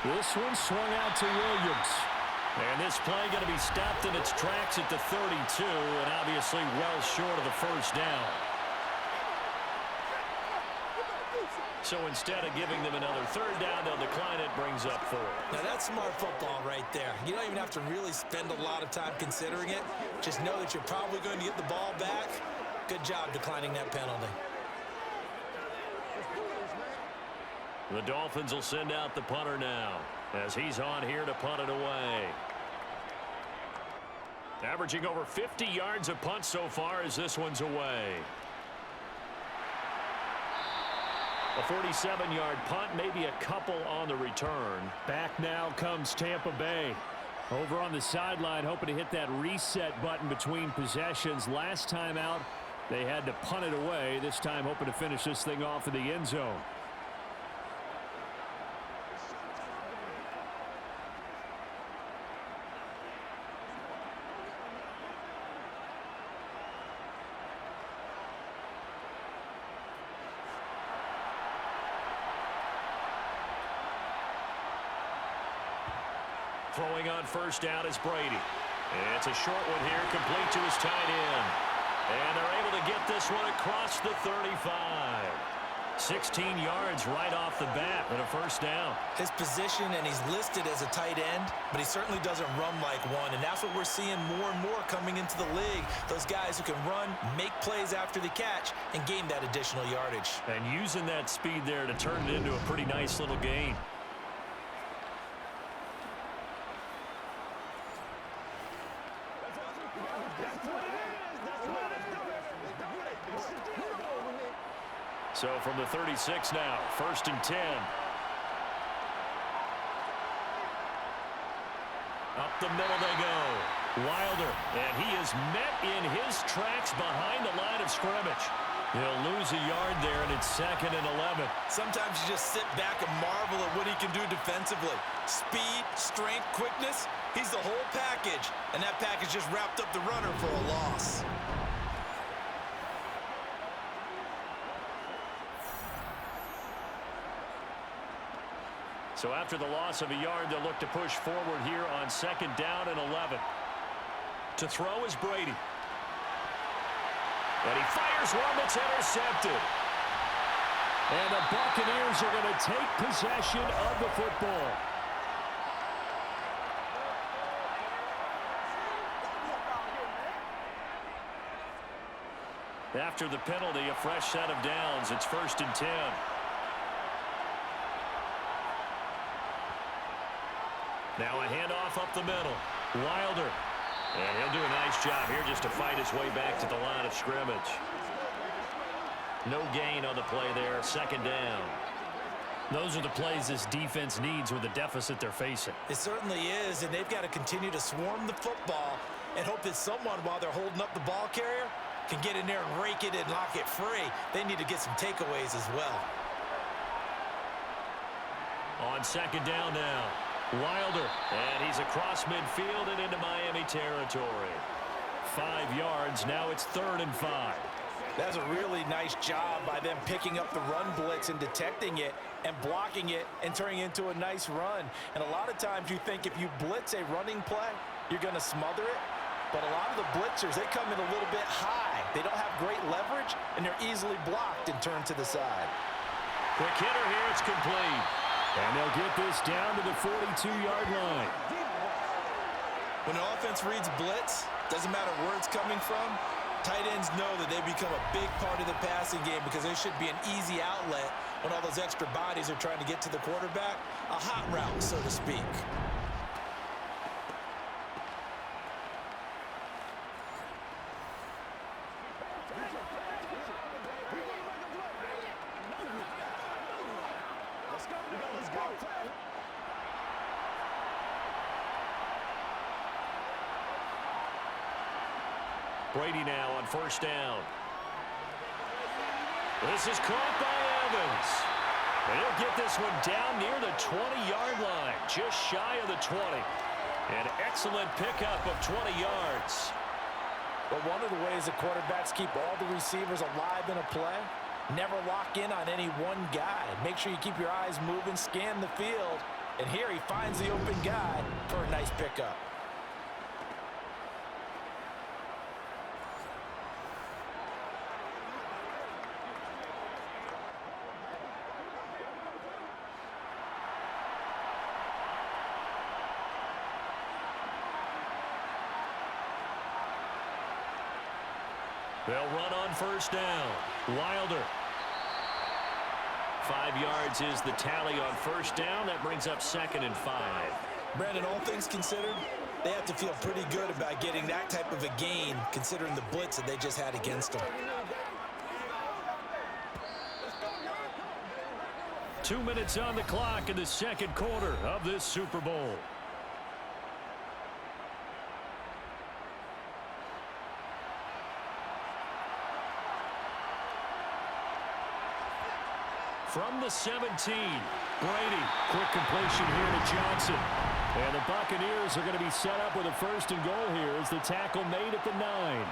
This one swung out to Williams. And this play going to be stopped in its tracks at the 32, and obviously well short of the first down. So instead of giving them another third down, they'll decline it, brings up 4. Now that's smart football right there. You don't even have to really spend a lot of time considering it. Just know that you're probably going to get the ball back. Good job declining that penalty. The Dolphins will send out the punter now as he's on here to punt it away. Averaging over 50 yards a punt so far as this one's away. A 47-yard punt, maybe a couple on the return. Back now comes Tampa Bay. Over on the sideline, hoping to hit that reset button between possessions. Last time out, they had to punt it away. This time hoping to finish this thing off in the end zone. Throwing on first down is Brady. It's a short one here, complete to his tight end. And they're able to get this one across the 35. 16 yards right off the bat and a first down. His position, and he's listed as a tight end, but he certainly doesn't run like one, and that's what we're seeing more and more coming into the league. Those guys who can run, make plays after the catch, and gain that additional yardage. And using that speed there to turn it into a pretty nice little gain. So from the 36 now, 1st and 10. Up the middle they go. Wilder, and he is met in his tracks behind the line of scrimmage. He'll lose a yard there, and it's 2nd and 11. Sometimes you just sit back and marvel at what he can do defensively. Speed, strength, quickness, he's the whole package. And that package just wrapped up the runner for a loss. So after the loss of a yard, they'll look to push forward here on 2nd down and 11. To throw is Brady. And he fires one that's intercepted. And the Buccaneers are going to take possession of the football. After the penalty, a fresh set of downs. It's 1st and 10. Now a handoff up the middle. Wilder. And he'll do a nice job here just to fight his way back to the line of scrimmage. No gain on the play there. 2nd down. Those are the plays this defense needs with the deficit they're facing. It certainly is, and they've got to continue to swarm the football and hope that someone, while they're holding up the ball carrier, can get in there and rake it and lock it free. They need to get some takeaways as well. On 2nd down now. Wilder, and he's across midfield and into Miami territory. 5 yards, now it's 3rd and 5. That's a really nice job by them picking up the run blitz and detecting it and blocking it and turning it into a nice run. And a lot of times you think if you blitz a running play, you're going to smother it. But a lot of the blitzers, they come in a little bit high. They don't have great leverage, and they're easily blocked and turned to the side. Quick hitter here, it's complete. And they'll get this down to the 42-yard line. When an offense reads blitz, doesn't matter where it's coming from, tight ends know that they become a big part of the passing game because there should be an easy outlet when all those extra bodies are trying to get to the quarterback. A hot route, so to speak. Brady now on 1st down. This is caught by Evans. And he'll get this one down near the 20-yard line, just shy of the 20. An excellent pickup of 20 yards. But one of the ways that quarterbacks keep all the receivers alive in a play, never lock in on any one guy. Make sure you keep your eyes moving, scan the field. And here he finds the open guy for a nice pickup. They'll run on first down. Wilder. 5 yards is the tally on first down. That brings up 2nd and 5. Brandon, all things considered, they have to feel pretty good about getting that type of a gain, considering the blitz that they just had against them. 2 minutes on the clock in the second quarter of this Super Bowl. From the 17, Brady. Quick completion here to Johnson. And the Buccaneers are going to be set up with a 1st and goal here as the tackle made at the 9.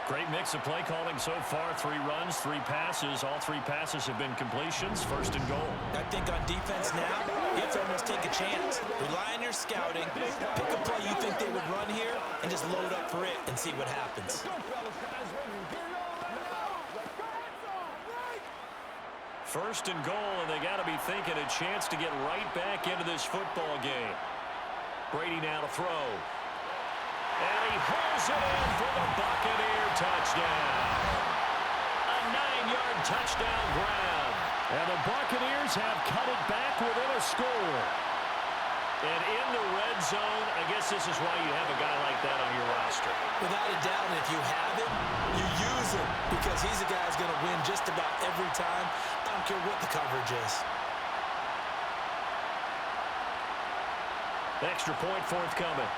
Great mix of play calling so far. 3 runs, 3 passes. All 3 passes have been completions. 1st and goal. I think on defense now, you have to almost take a chance. Rely on your scouting. Pick a play you think they would run here and just load up for it and see what happens. 1st and goal, and they got to be thinking a chance to get right back into this football game. Brady now to throw. And he hauls it in for the Buccaneer touchdown. A 9-yard touchdown grab. And the Buccaneers have cut it back within a score. And in the red zone, I guess this is why you have a guy like that on your roster. Without a doubt, and if you have him, you use him because he's a guy who's going to win just about every time. I don't care what the coverage is. Extra point forthcoming.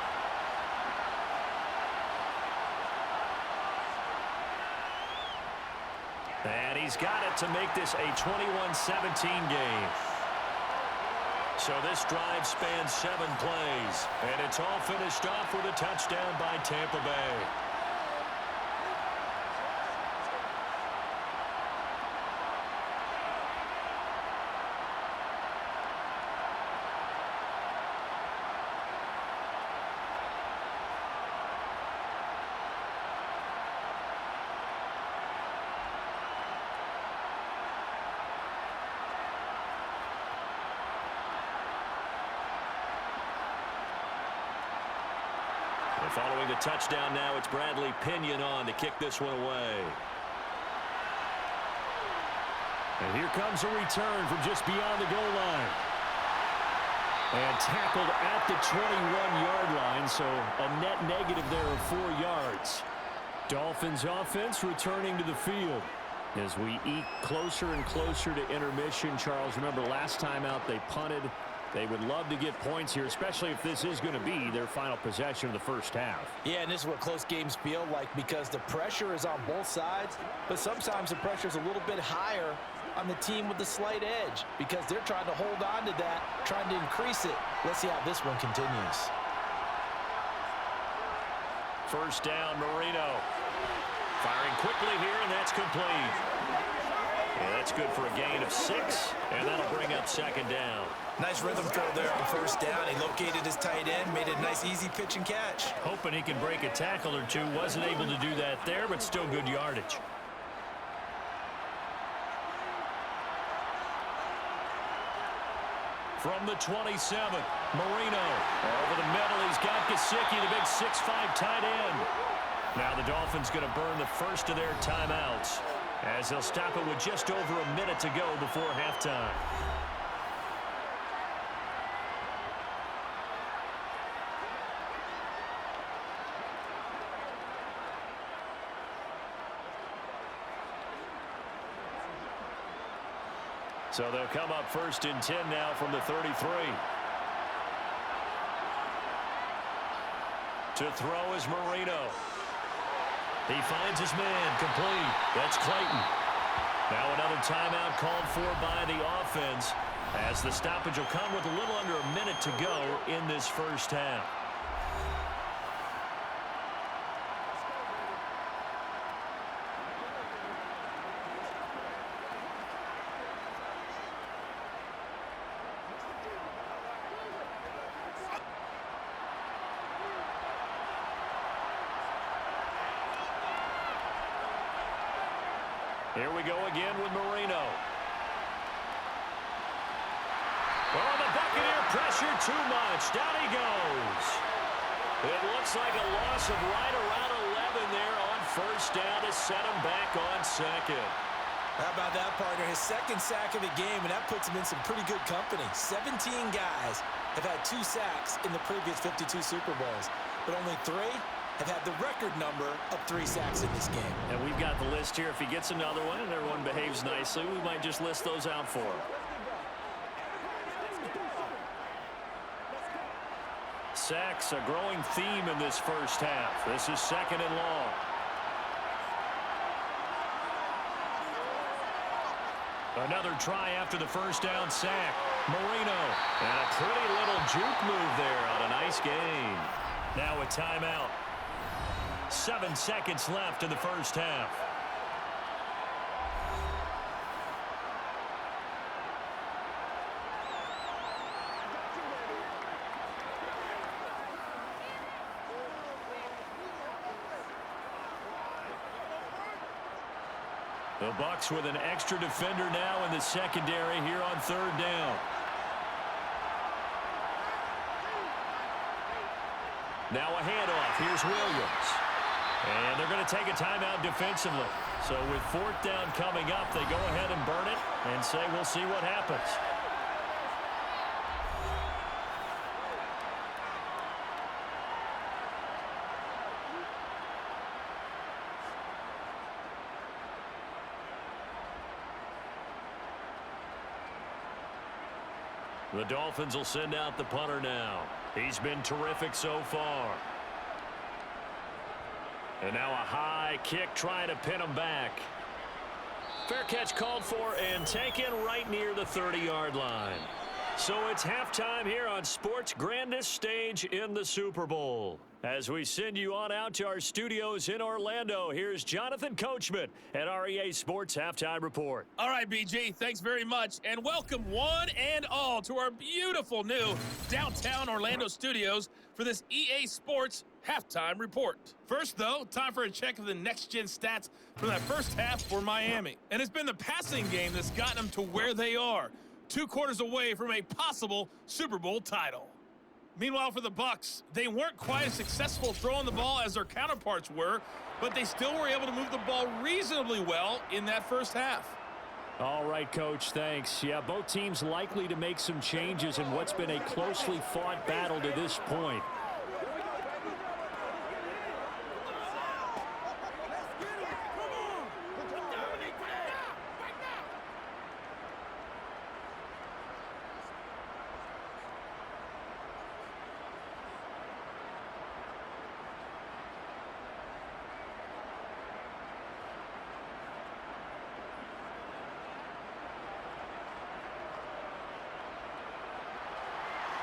And he's got it to make this a 21-17 game. So this drive spans 7 plays, and it's all finished off with a touchdown by Tampa Bay. Following the touchdown now, it's Bradley Pinion on to kick this one away. And here comes a return from just beyond the goal line. And tackled at the 21-yard line, so a net negative there of 4 yards. Dolphins offense returning to the field. As we eke closer and closer to intermission, Charles, remember last time out they punted. They would love to get points here, especially if this is going to be their final possession of the first half. Yeah, and this is what close games feel like because the pressure is on both sides, but sometimes the pressure is a little bit higher on the team with the slight edge because they're trying to hold on to that, trying to increase it. Let's see how this one continues. First down, Marino. Firing quickly here, and that's complete. And that's good for a gain of 6, and that'll bring up 2nd down. Nice rhythm throw there on first down. He located his tight end, made a nice easy pitch and catch. Hoping he can break a tackle or two. Wasn't able to do that there, but still good yardage. From the 27, Marino. Over the middle, he's got Gesicki, the big 6'5" tight end. Now the Dolphins going to burn the first of their timeouts as they'll stop it with just over a minute to go before halftime. So they'll come up 1st and 10 now from the 33. To throw is Marino. He finds his man, complete. That's Clayton. Now another timeout called for by the offense as the stoppage will come with a little under a minute to go in this first half. Here we go again with Marino. Oh, the Buccaneer pressure too much. Down he goes. It looks like a loss of right around 11 there on first down to set him back on second. How about that, partner? His second sack of the game, and that puts him in some pretty good company. 17 guys have had 2 sacks in the previous 52 Super Bowls, but only 3 have had the record number of 3 sacks in this game. And we've got the list here. If he gets another one and everyone behaves nicely, we might just list those out for him. Sacks, a growing theme in this first half. This is second and long. Another try after the first down sack. Marino. And a pretty little juke move there on a nice gain. Now a timeout. 7 seconds left in the first half. The Bucs with an extra defender now in the secondary here on third down. Now a handoff. Here's Williams. And they're going to take a timeout defensively. So with fourth down coming up, they go ahead and burn it and say we'll see what happens. The Dolphins will send out the punter now. He's been terrific so far. And now a high kick trying to pin him back. Fair catch called for and taken right near the 30-yard line. So it's halftime here on sports' grandest stage in the Super Bowl. As we send you on out to our studios in Orlando, here's Jonathan Coachman at our EA Sports Halftime Report. All right, BG, thanks very much, and welcome one and all to our beautiful new downtown Orlando studios for this EA Sports Halftime Report. First, though, time for a check of the next-gen stats from that first half for Miami. And it's been the passing game that's gotten them to where they are, 2 quarters away from a possible Super Bowl title. Meanwhile, for the Bucs, they weren't quite as successful throwing the ball as their counterparts were, but they still were able to move the ball reasonably well in that first half. All right, Coach, thanks. Yeah, both teams likely to make some changes in what's been a closely fought battle to this point.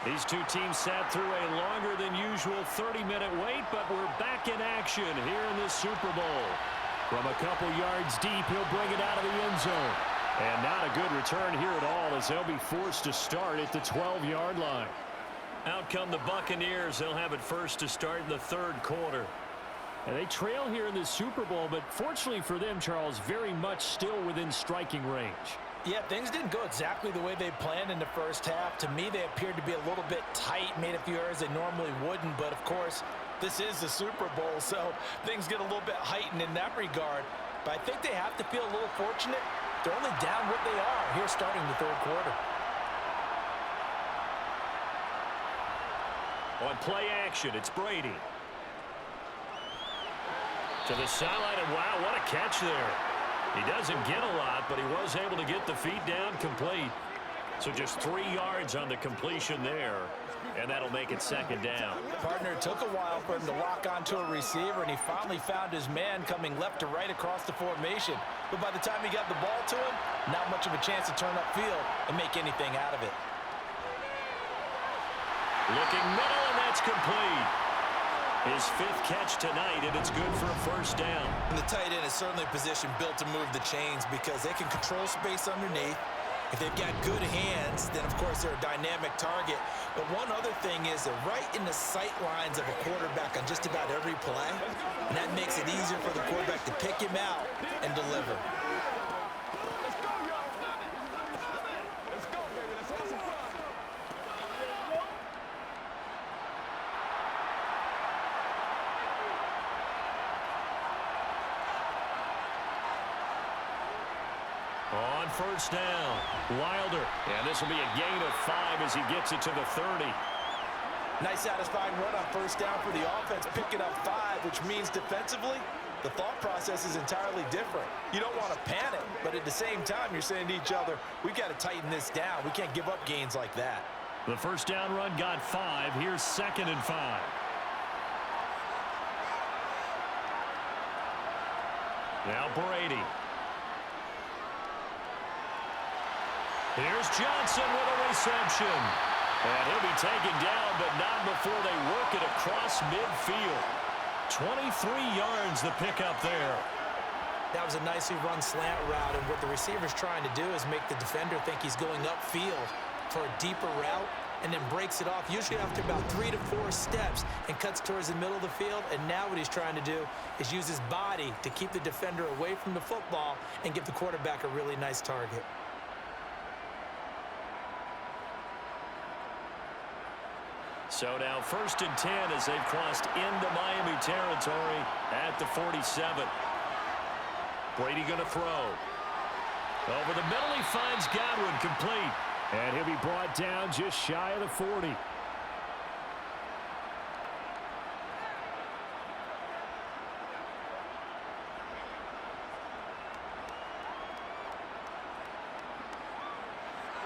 These two teams sat through a longer than usual 30-minute wait, but we're back in action here in the Super Bowl. From a couple yards deep, he'll bring it out of the end zone. And not a good return here at all as they'll be forced to start at the 12-yard line. Out come the Buccaneers. They'll have it first to start in the third quarter. And they trail here in the Super Bowl, but fortunately for them, Charles, very much still within striking range. Yeah, things didn't go exactly the way they planned in the first half. To me, they appeared to be a little bit tight, made a few errors they normally wouldn't. But, of course, this is the Super Bowl, so things get a little bit heightened in that regard. But I think they have to feel a little fortunate. They're only down what they are here starting the third quarter. On play action, it's Brady. To the sideline, and wow, what a catch there. He doesn't get a lot, but he was able to get the feet down complete. So just 3 yards on the completion there, and that'll make it second down. Partner, it took a while for him to lock onto a receiver, and he finally found his man coming left to right across the formation. But by the time he got the ball to him, not much of a chance to turn upfield and make anything out of it. Looking middle, and that's complete. His 5th catch tonight, and it's good for a first down. And the tight end is certainly a position built to move the chains because they can control space underneath. If they've got good hands, then, of course, they're a dynamic target. But one other thing is they're right in the sight lines of a quarterback on just about every play, and that makes it easier for the quarterback to pick him out and deliver. on first down. Wilder. And this will be a gain of 5 as he gets it to the 30. Nice satisfying run on first down for the offense, picking up 5, which means defensively, the thought process is entirely different. You don't want to panic, but at the same time, you're saying to each other, we've got to tighten this down. We can't give up gains like that. The first down run got 5. Here's 2nd and 5. Now Brady. Here's Johnson with a reception. And he'll be taken down, but not before they work it across midfield. 23 yards the pickup there. That was a nicely run slant route, and what the receiver's trying to do is make the defender think he's going upfield for a deeper route, and then breaks it off, usually after about 3 to 4 steps, and cuts towards the middle of the field. And now what he's trying to do is use his body to keep the defender away from the football and give the quarterback a really nice target. So now 1st and 10 as they've crossed into Miami territory at the 47. Brady going to throw. Over the middle, he finds Godwin, complete. And he'll be brought down just shy of the 40.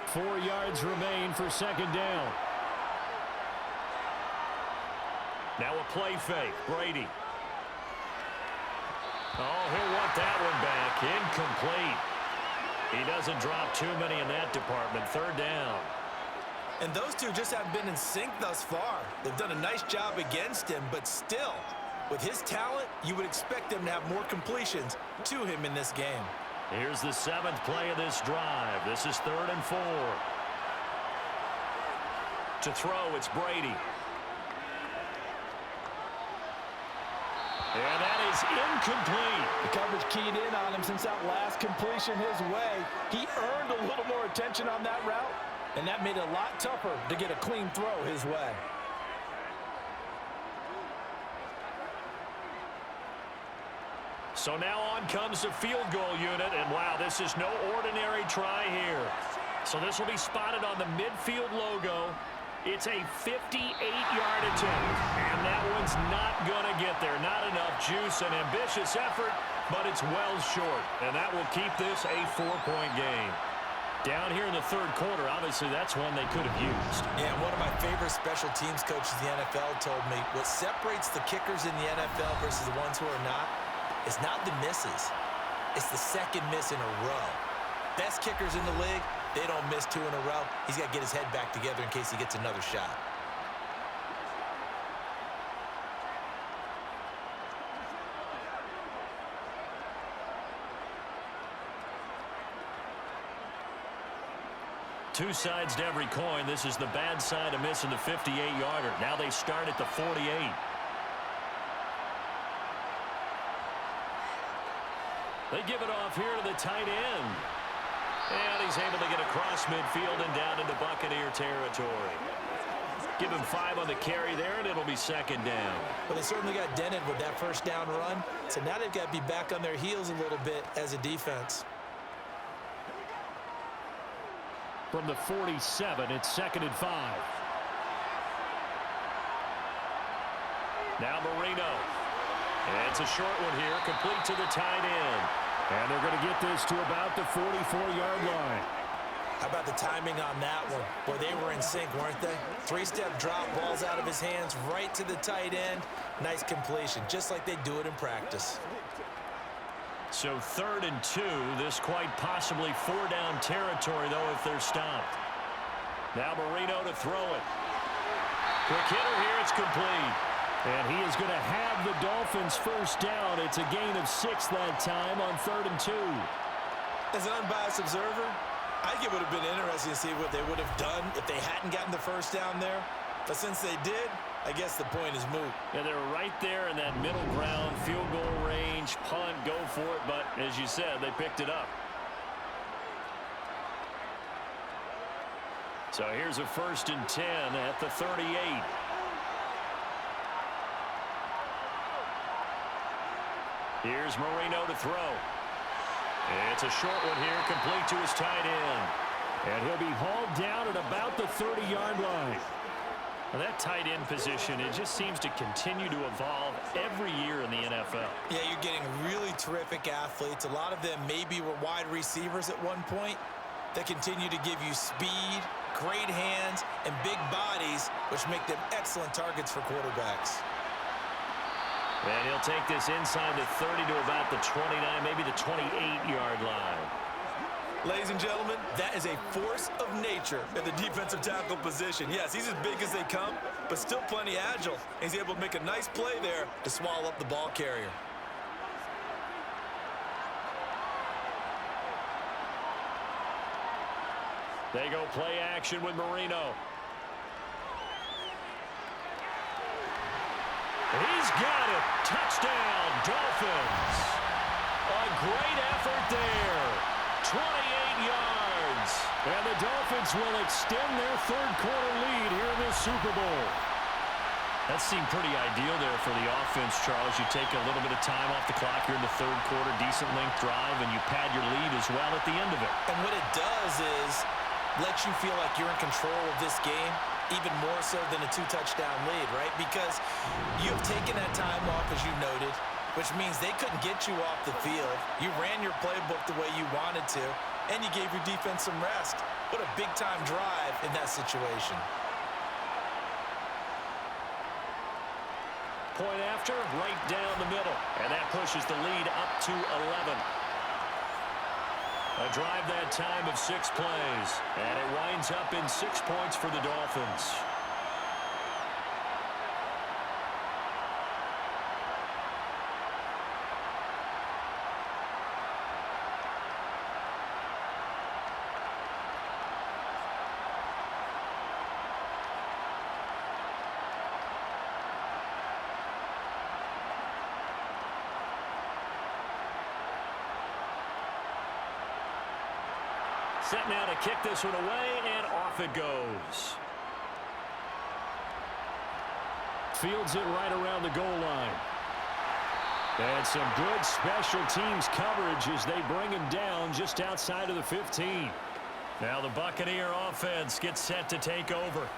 Four yards remain for 2nd down. Now a play fake. Brady. Oh, he'll want that one back. Incomplete. He doesn't drop too many in that department. 3rd down. And those two just haven't been in sync thus far. They've done a nice job against him, but still, with his talent, you would expect them to have more completions to him in this game. Here's the 7th play of this drive. This is 3rd and 4. To throw, it's Brady. And that is incomplete. The coverage keyed in on him since that last completion his way. He earned a little more attention on that route, and that made it a lot tougher to get a clean throw his way. So now on comes the field goal unit, and wow, this is no ordinary try here. So this will be spotted on the midfield logo. It's a 58-yard attempt, and that one's not going to get there. Not enough juice, an ambitious effort, but it's well short, and that will keep this a 4-point game. Down here in the 3rd quarter, obviously that's one they could have used. Yeah, and one of my favorite special teams coaches in the NFL told me what separates the kickers in the NFL versus the ones who are not is not the misses. It's the 2nd miss in a row. Best kickers in the league, they don't miss 2 in a row. He's got to get his head back together in case he gets another shot. Two sides to every coin. This is the bad side of missing the 58-yarder. Now they start at the 48. They give it off here to the tight end. And he's able to get across midfield and down into Buccaneer territory. Give him 5 on the carry there, and it'll be 2nd down. Well, they certainly got dented with that first down run. So now they've got to be back on their heels a little bit as a defense. From the 47, it's 2nd and 5. Now Marino. And it's a short one here, complete to the tight end. And they're going to get this to about the 44-yard line. How about the timing on that one? Boy, they were in sync, weren't they? 3-step drop, balls out of his hands, right to the tight end. Nice completion, just like they do it in practice. So 3rd and 2, this quite possibly 4-down territory, though, if they're stopped. Now Marino to throw it. Quick hitter here, it's complete. And he is going to have the Dolphins first down. It's a gain of 6 that time on 3rd and 2. As an unbiased observer, I think it would have been interesting to see what they would have done if they hadn't gotten the first down there. But since they did, I guess the point is moot. Yeah, they're right there in that middle ground, field goal range, punt, go for it. But as you said, they picked it up. So here's a 1st and 10 at the 38. Here's Marino to throw. It's a short one here, complete to his tight end. And he'll be hauled down at about the 30-yard line. Well, that tight end position, it just seems to continue to evolve every year in the NFL. Yeah, you're getting really terrific athletes. A lot of them maybe were wide receivers at one point that continue to give you speed, great hands, and big bodies, which make them excellent targets for quarterbacks. And he'll take this inside the 30 to about the 29, maybe the 28-yard line. Ladies and gentlemen, that is a force of nature at the defensive tackle position. Yes, he's as big as they come, but still plenty agile. He's able to make a nice play there to swallow up the ball carrier. They go play action with Marino. He's got it. Touchdown, Dolphins. A great effort there. 28 yards. And the Dolphins will extend their third-quarter lead here in this Super Bowl. That seemed pretty ideal there for the offense, Charles. You take a little bit of time off the clock here in the third quarter, decent length drive, and you pad your lead as well at the end of it. And what it does is let you feel like you're in control of this game, even more so than a two-touchdown lead, right? Because you've taken that time off, as you noted, which means they couldn't get you off the field. You ran your playbook the way you wanted to, and you gave your defense some rest. What a big-time drive in that situation. Point after, right down the middle. And that pushes the lead up to 11. A drive that time of 6 plays. And it winds up in 6 points for the Dolphins. Set now to kick this one away, and off it goes. Fields it right around the goal line. And some good special teams coverage as they bring him down just outside of the 15. Now the Buccaneer offense gets set to take over.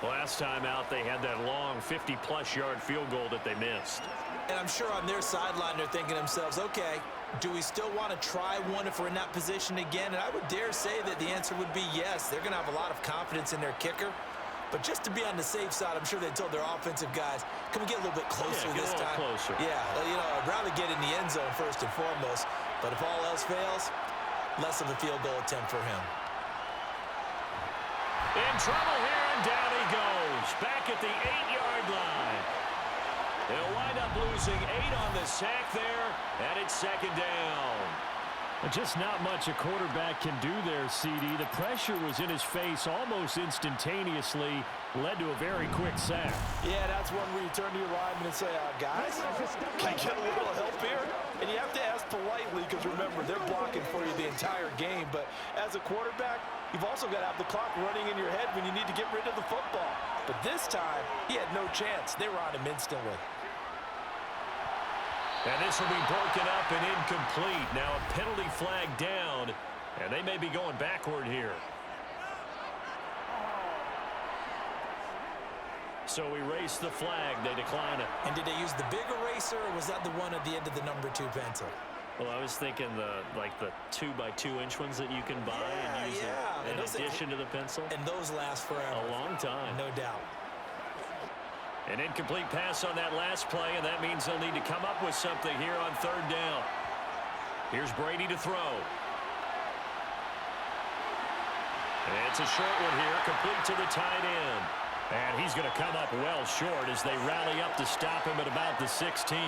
Last time out, they had that long 50-plus yard field goal that they missed. And I'm sure on their sideline they're thinking to themselves, okay, do we still want to try one if we're in that position again? And I would dare say that the answer would be yes. They're going to have a lot of confidence in their kicker. But just to be on the safe side, I'm sure they told their offensive guys, can we get a little bit closer this time? Closer. Yeah, you know, I'd rather get in the end zone first and foremost. But if all else fails, less of a field goal attempt for him. In trouble here, and down he goes. Back at the 8-yard line. They'll wind up losing 8 on the sack there, and it's second down. Just not much a quarterback can do there, CD. The pressure was in his face almost instantaneously, led to a very quick sack. Yeah, that's one where you turn to your lineman and say, guys, can I get a little help here? And you have to ask politely because, remember, they're blocking for you the entire game. But as a quarterback, you've also got to have the clock running in your head when you need to get rid of the football. But this time, he had no chance. They were on him instantly. And this will be broken up and incomplete. Now a penalty flag down, and they may be going backward here. So erase the flag. They decline it. And did they use the big eraser, or was that the one at the end of the number 2 pencil? Well, I was thinking the 2x2-inch ones that you can buy and use in addition to the pencil. And those last forever. A long time. No doubt. An incomplete pass on that last play, and that means they'll need to come up with something here on third down. Here's Brady to throw. And it's a short one here, complete to the tight end. And he's going to come up well short as they rally up to stop him at about the 16.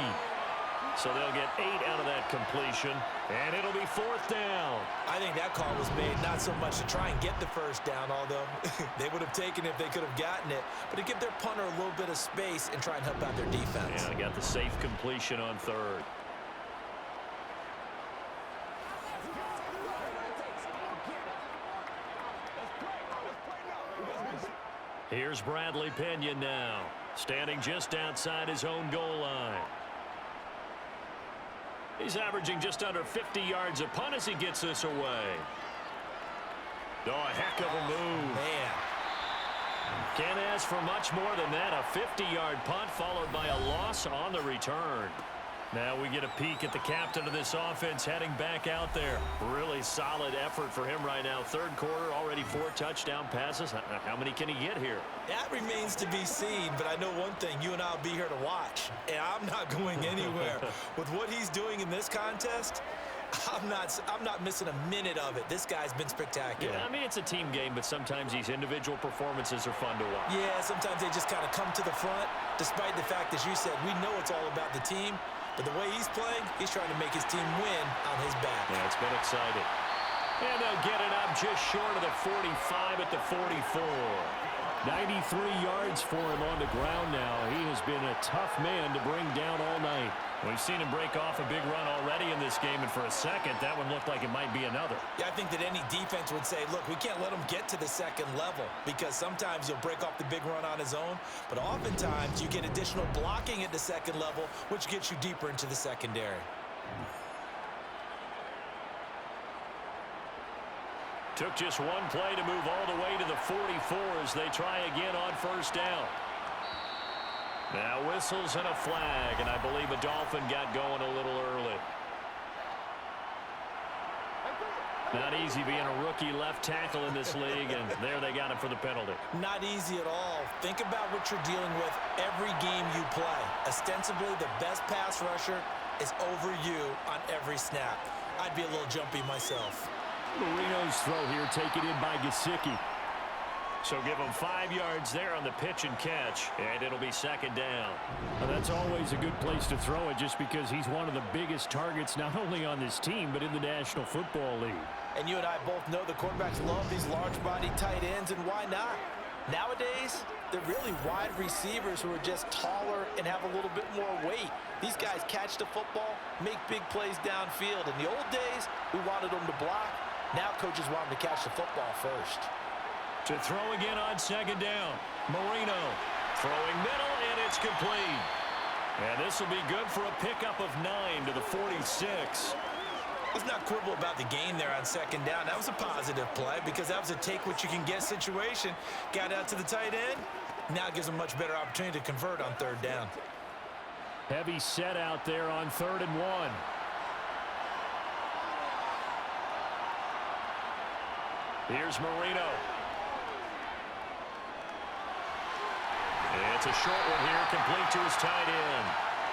So they'll get 8 out of that completion, and it'll be fourth down. I think that call was made not so much to try and get the first down, although they would have taken it if they could have gotten it, but to give their punter a little bit of space and try and help out their defense. Yeah, they got the safe completion on third. Here's Bradley Pinion now, standing just outside his own goal line. He's averaging just under 50 yards a punt as he gets this away. Oh, a heck of a move. Man. Can't ask for much more than that. A 50-yard punt followed by a loss on the return. Now we get a peek at the captain of this offense heading back out there. Really solid effort for him right now. Third quarter, already 4 touchdown passes. How many can he get here? That remains to be seen, but I know one thing. You and I will be here to watch, and I'm not going anywhere. With what he's doing in this contest, I'm not missing a minute of it. This guy's been spectacular. Yeah, I mean, it's a team game, but sometimes these individual performances are fun to watch. Yeah, sometimes they just kind of come to the front, despite the fact, as you said, we know it's all about the team. But the way he's playing, he's trying to make his team win on his back. Yeah, it's been exciting. And they'll get it up just short of the 45 at the 44. 93 yards for him on the ground now. He has been a tough man to bring down all night. We've seen him break off a big run already in this game, and for a second, that one looked like it might be another. Yeah, I think that any defense would say, look, we can't let him get to the second level because sometimes he'll break off the big run on his own, but oftentimes you get additional blocking at the second level, which gets you deeper into the secondary. Took just one play to move all the way to the 44 as they try again on first down. Now whistles and a flag, and I believe a Dolphin got going a little early. Not easy being a rookie left tackle in this league, and there they got him for the penalty. Not easy at all. Think about what you're dealing with every game you play. Ostensibly, the best pass rusher is over you on every snap. I'd be a little jumpy myself. Marino's throw here taken in by Gesicki. So give him 5 yards there on the pitch and catch, and it'll be second down. Well, that's always a good place to throw it just because he's one of the biggest targets not only on this team but in the National Football League. And you and I both know the quarterbacks love these large-body tight ends, and why not? Nowadays, they're really wide receivers who are just taller and have a little bit more weight. These guys catch the football, make big plays downfield. In the old days, we wanted them to block. Now coaches want them to catch the football first. To throw again on second down. Marino throwing middle, and it's complete. And this will be good for a pickup of 9 to the 46. Let's not quibble about the gain there on second down. That was a positive play because that was a take-what-you-can-get situation. Got out to the tight end. Now it gives them a much better opportunity to convert on third down. Heavy set out there on 3rd and 1. Here's Marino. It's a short one here, complete to his tight end.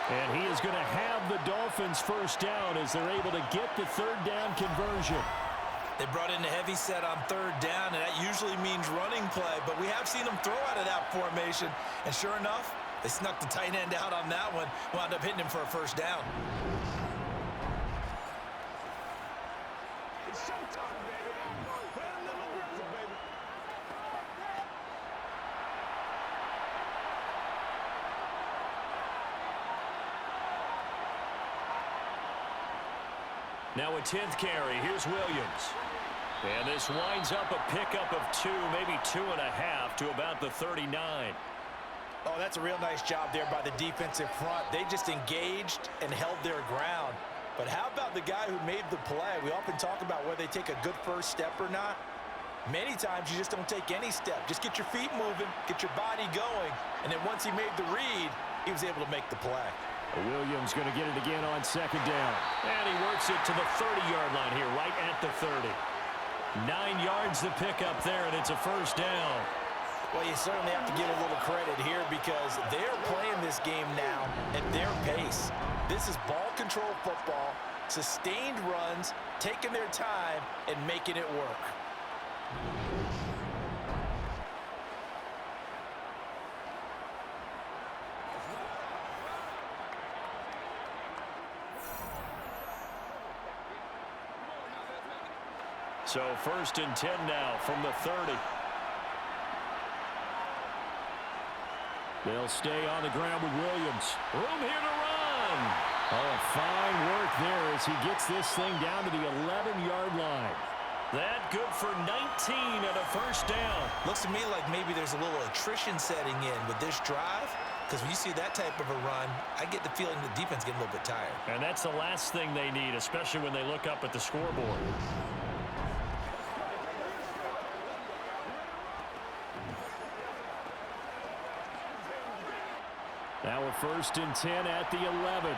And he is going to have the Dolphins first down as they're able to get the third down conversion. They brought in a heavy set on third down, and that usually means running play, but we have seen them throw out of that formation. And sure enough, they snuck the tight end out on that one, wound up hitting him for a first down. It's showtime, baby. Put a little grizzle, baby. Now a 10th carry. Here's Williams. And this winds up a pickup of 2, maybe 2.5 to about the 39. Oh, that's a real nice job there by the defensive front. They just engaged and held their ground. But how about the guy who made the play? We often talk about whether they take a good first step or not. Many times you just don't take any step. Just get your feet moving, get your body going, and then once he made the read, he was able to make the play. Williams going to get it again on second down. And he works it to the 30-yard line here, right at the 30. 9 yards to pick up there, and it's a first down. Well, you certainly have to give a little credit here because they're playing this game now at their pace. This is ball control football, sustained runs, taking their time, and making it work. So 1st and 10 now from the 30. They'll stay on the ground with Williams. Room here to run. Oh, fine work there as he gets this thing down to the 11-yard line. That good for 19 and a first down. Looks to me like maybe there's a little attrition setting in with this drive, because when you see that type of a run, I get the feeling the defense getting a little bit tired. And that's the last thing they need, especially when they look up at the scoreboard. Now a 1st and 10 at the 11.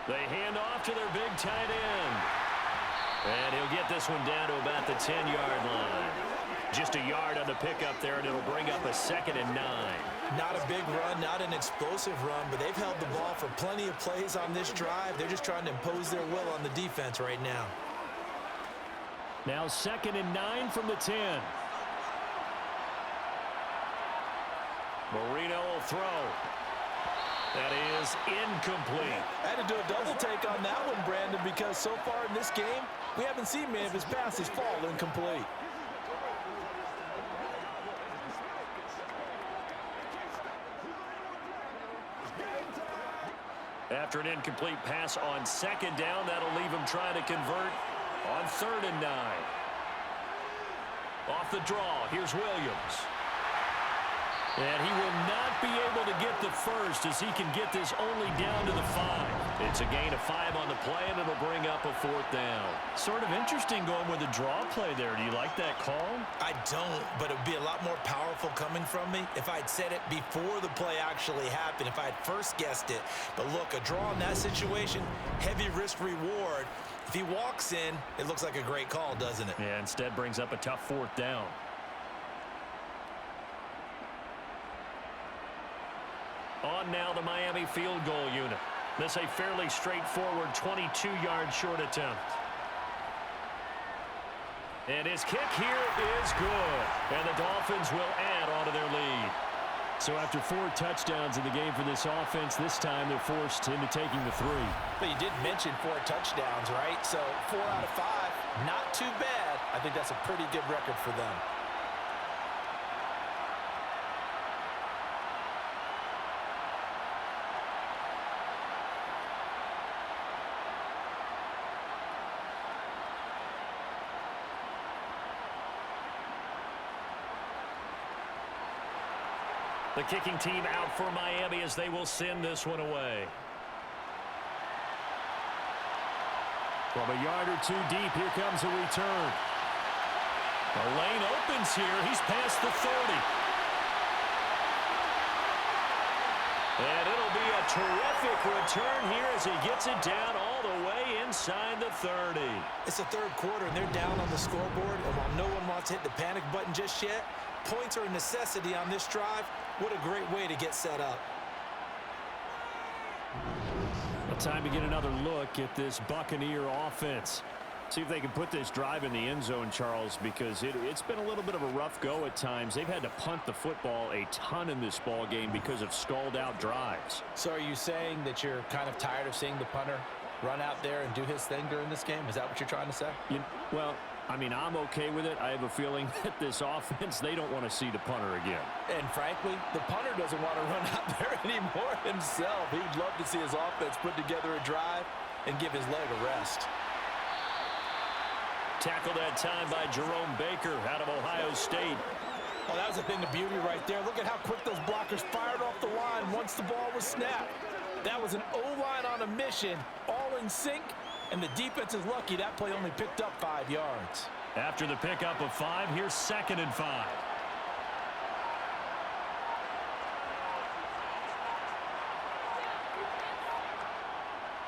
They hand off to their big tight end. And he'll get this one down to about the 10-yard line. Just a yard on the pickup there, and it'll bring up a 2nd and 9. Not a big run, not an explosive run, but they've held the ball for plenty of plays on this drive. They're just trying to impose their will on the defense right now. Now 2nd and 9 from the 10. Marino will throw. That is incomplete. I had to do a double take on that one, Brandon, because so far in this game, we haven't seen many of his passes fall incomplete. After an incomplete pass on 2nd down, that'll leave him trying to convert on 3rd and 9. Off the draw, here's Williams. And he will not be able to get the first as he can get this only down to the 5. It's a gain of 5 on the play, and it'll bring up a 4th down. Sort of interesting going with a draw play there. Do you like that call? I don't, but it would be a lot more powerful coming from me if I'd said it before the play actually happened, if I'd first guessed it. But look, a draw in that situation, heavy risk reward. If he walks in, it looks like a great call, doesn't it? Yeah, instead brings up a tough 4th down. On now the Miami field goal unit. This a fairly straightforward 22-yard short attempt. And his kick here is good. And the Dolphins will add on to their lead. So after 4 touchdowns in the game for this offense, this time they're forced into taking the 3. But you did mention 4 touchdowns, right? So 4 out of 5, not too bad. I think that's a pretty good record for them. The kicking team out for Miami as they will send this one away. From a yard or 2 deep, here comes a return. The lane opens here. He's past the 30. And it'll be a terrific return here as he gets it down all the way inside the 30. It's the 3rd quarter, and they're down on the scoreboard. And while no one wants to hit the panic button just yet, points are a necessity on this drive. What a great way to get set up. Well, time to get another look at this Buccaneer offense. See if they can put this drive in the end zone, Charles, because it's been a little bit of a rough go at times. They've had to punt the football a ton in this ball game because of stalled-out drives. So are you saying that you're kind of tired of seeing the punter run out there and do his thing during this game? Is that what you're trying to say? Well, I mean, I'm okay with it. I have a feeling that this offense, they don't want to see the punter again. And frankly, the punter doesn't want to run out there anymore himself. He'd love to see his offense put together a drive and give his leg a rest. Tackled that time by Jerome Baker out of Ohio State. Oh, that was a thing of beauty right there. Look at how quick those blockers fired off the line once the ball was snapped. That was an O-line on a mission, all in sync, and the defense is lucky that play only picked up 5 yards. After the pickup of 5, here's 2nd and 5.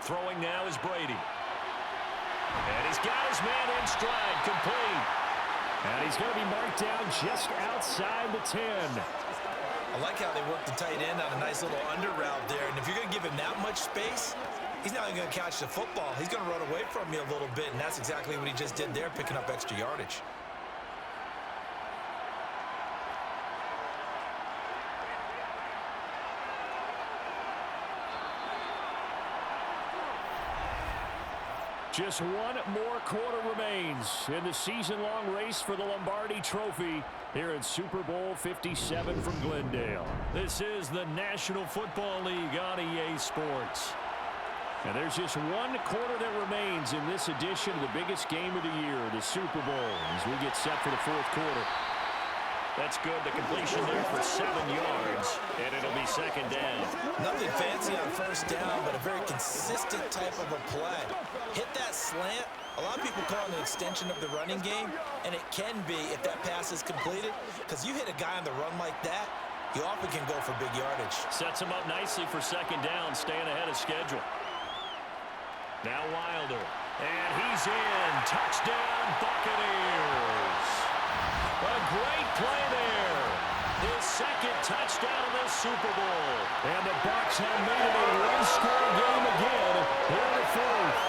Throwing now is Brady. And he's got his man in stride, complete. And he's going to be marked down just outside the 10. I like how they work the tight end on a nice little under route there. And if you're going to give him that much space, he's not even going to catch the football. He's going to run away from you a little bit, and that's exactly what he just did there, picking up extra yardage. Just one more quarter remains in the season-long race for the Lombardi Trophy here at Super Bowl 57 from Glendale. This is the National Football League on EA Sports. And there's just one quarter that remains in this edition of the biggest game of the year, the Super Bowl, as we get set for the fourth quarter. That's good. The completion there for 7 yards, and it'll be second down. Nothing fancy on first down, but a very consistent type of a play. Hit that slant. A lot of people call it an extension of the running game, and it can be if that pass is completed, because you hit a guy on the run like that, you often can go for big yardage. Sets him up nicely for second down, staying ahead of schedule. Now Wilder, and he's in. Touchdown, Buccaneers. A great play there. His second touchdown in the Super Bowl. And the Bucs have made it a one-score game again here in the fourth.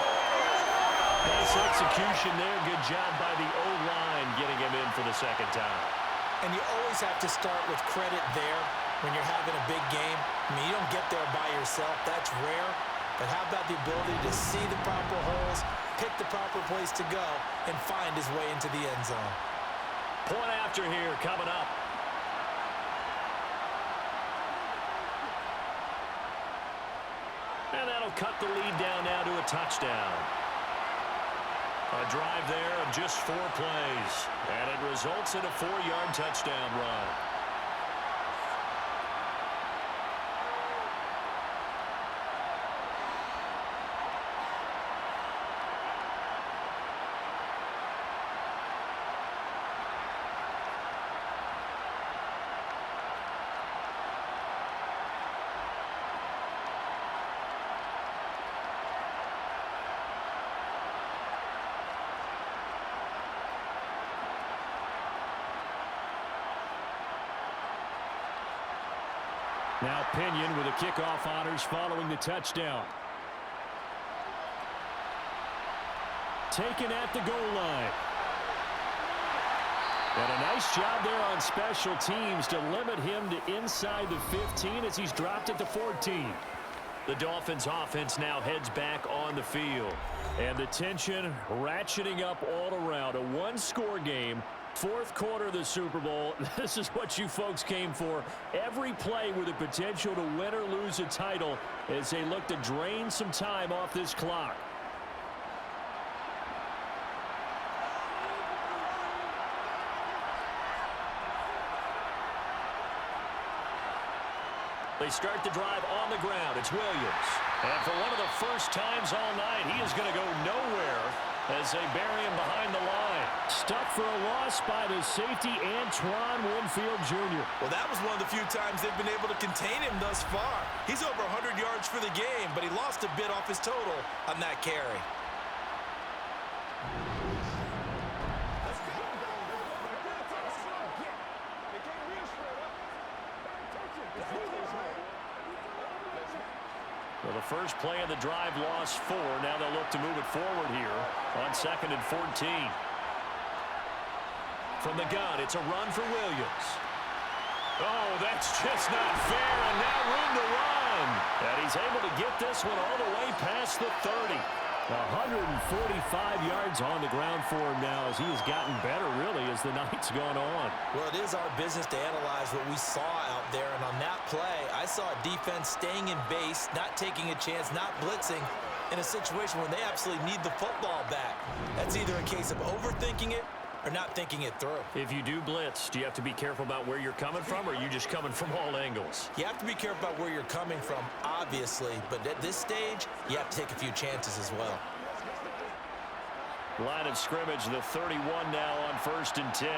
Nice execution there. Good job by the O-line getting him in for the second time. And you always have to start with credit there when you're having a big game. I mean, you don't get there by yourself. That's rare. But how about the ability to see the proper holes, pick the proper place to go, and find his way into the end zone? Point after here coming up. And that'll cut the lead down now to a touchdown. A drive there of just 4 plays. And it results in a 4-yard touchdown run. Now Pinion with the kickoff honors following the touchdown. Taken at the goal line. And a nice job there on special teams to limit him to inside the 15 as he's dropped at the 14. The Dolphins offense now heads back on the field. And the tension ratcheting up all around. A one-score game. Fourth quarter of the Super Bowl. This is what you folks came for. Every play with the potential to win or lose a title as they look to drain some time off this clock. They start the drive on the ground. It's Williams. And for one of the first times all night, he is going to go nowhere as they bury him behind the line. Stuck for a loss by the safety, Antoine Winfield Jr. Well, that was one of the few times they've been able to contain him thus far. He's over 100 yards for the game, but he lost a bit off his total on that carry. Well, the first play of the drive lost 4. Now they'll look to move it forward here on 2nd and 14. From the gun, it's a run for Williams. Oh, that's just not fair, and now room to run. And he's able to get this one all the way past the 30. 145 yards on the ground for him now as he has gotten better, really, as the night's gone on. Well, it is our business to analyze what we saw out there, and on that play, I saw a defense staying in base, not taking a chance, not blitzing, in a situation when they absolutely need the football back. That's either a case of overthinking it or not thinking it through. If you do blitz, do you have to be careful about where you're coming from, or are you just coming from all angles? You have to be careful about where you're coming from, obviously, but at this stage, you have to take a few chances as well. Line of scrimmage, the 31 now on 1st and 10.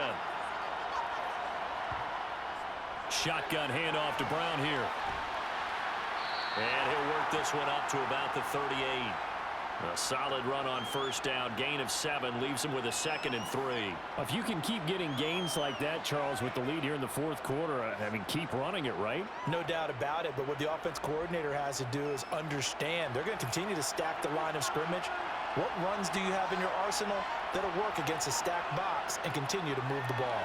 Shotgun handoff to Brown here. And he'll work this one up to about the 38. A solid run on first down. Gain of 7 leaves him with a 2nd and 3. If you can keep getting gains like that, Charles, with the lead here in the fourth quarter, I mean, keep running it, right? No doubt about it, but what the offense coordinator has to do is understand. They're going to continue to stack the line of scrimmage. What runs do you have in your arsenal that'll work against a stacked box and continue to move the ball?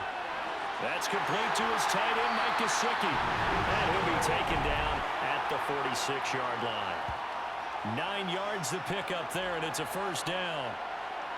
That's complete to his tight end, Mike Gesicki. And he'll be taken down at the 46-yard line. 9 yards to pick up there, and it's a first down.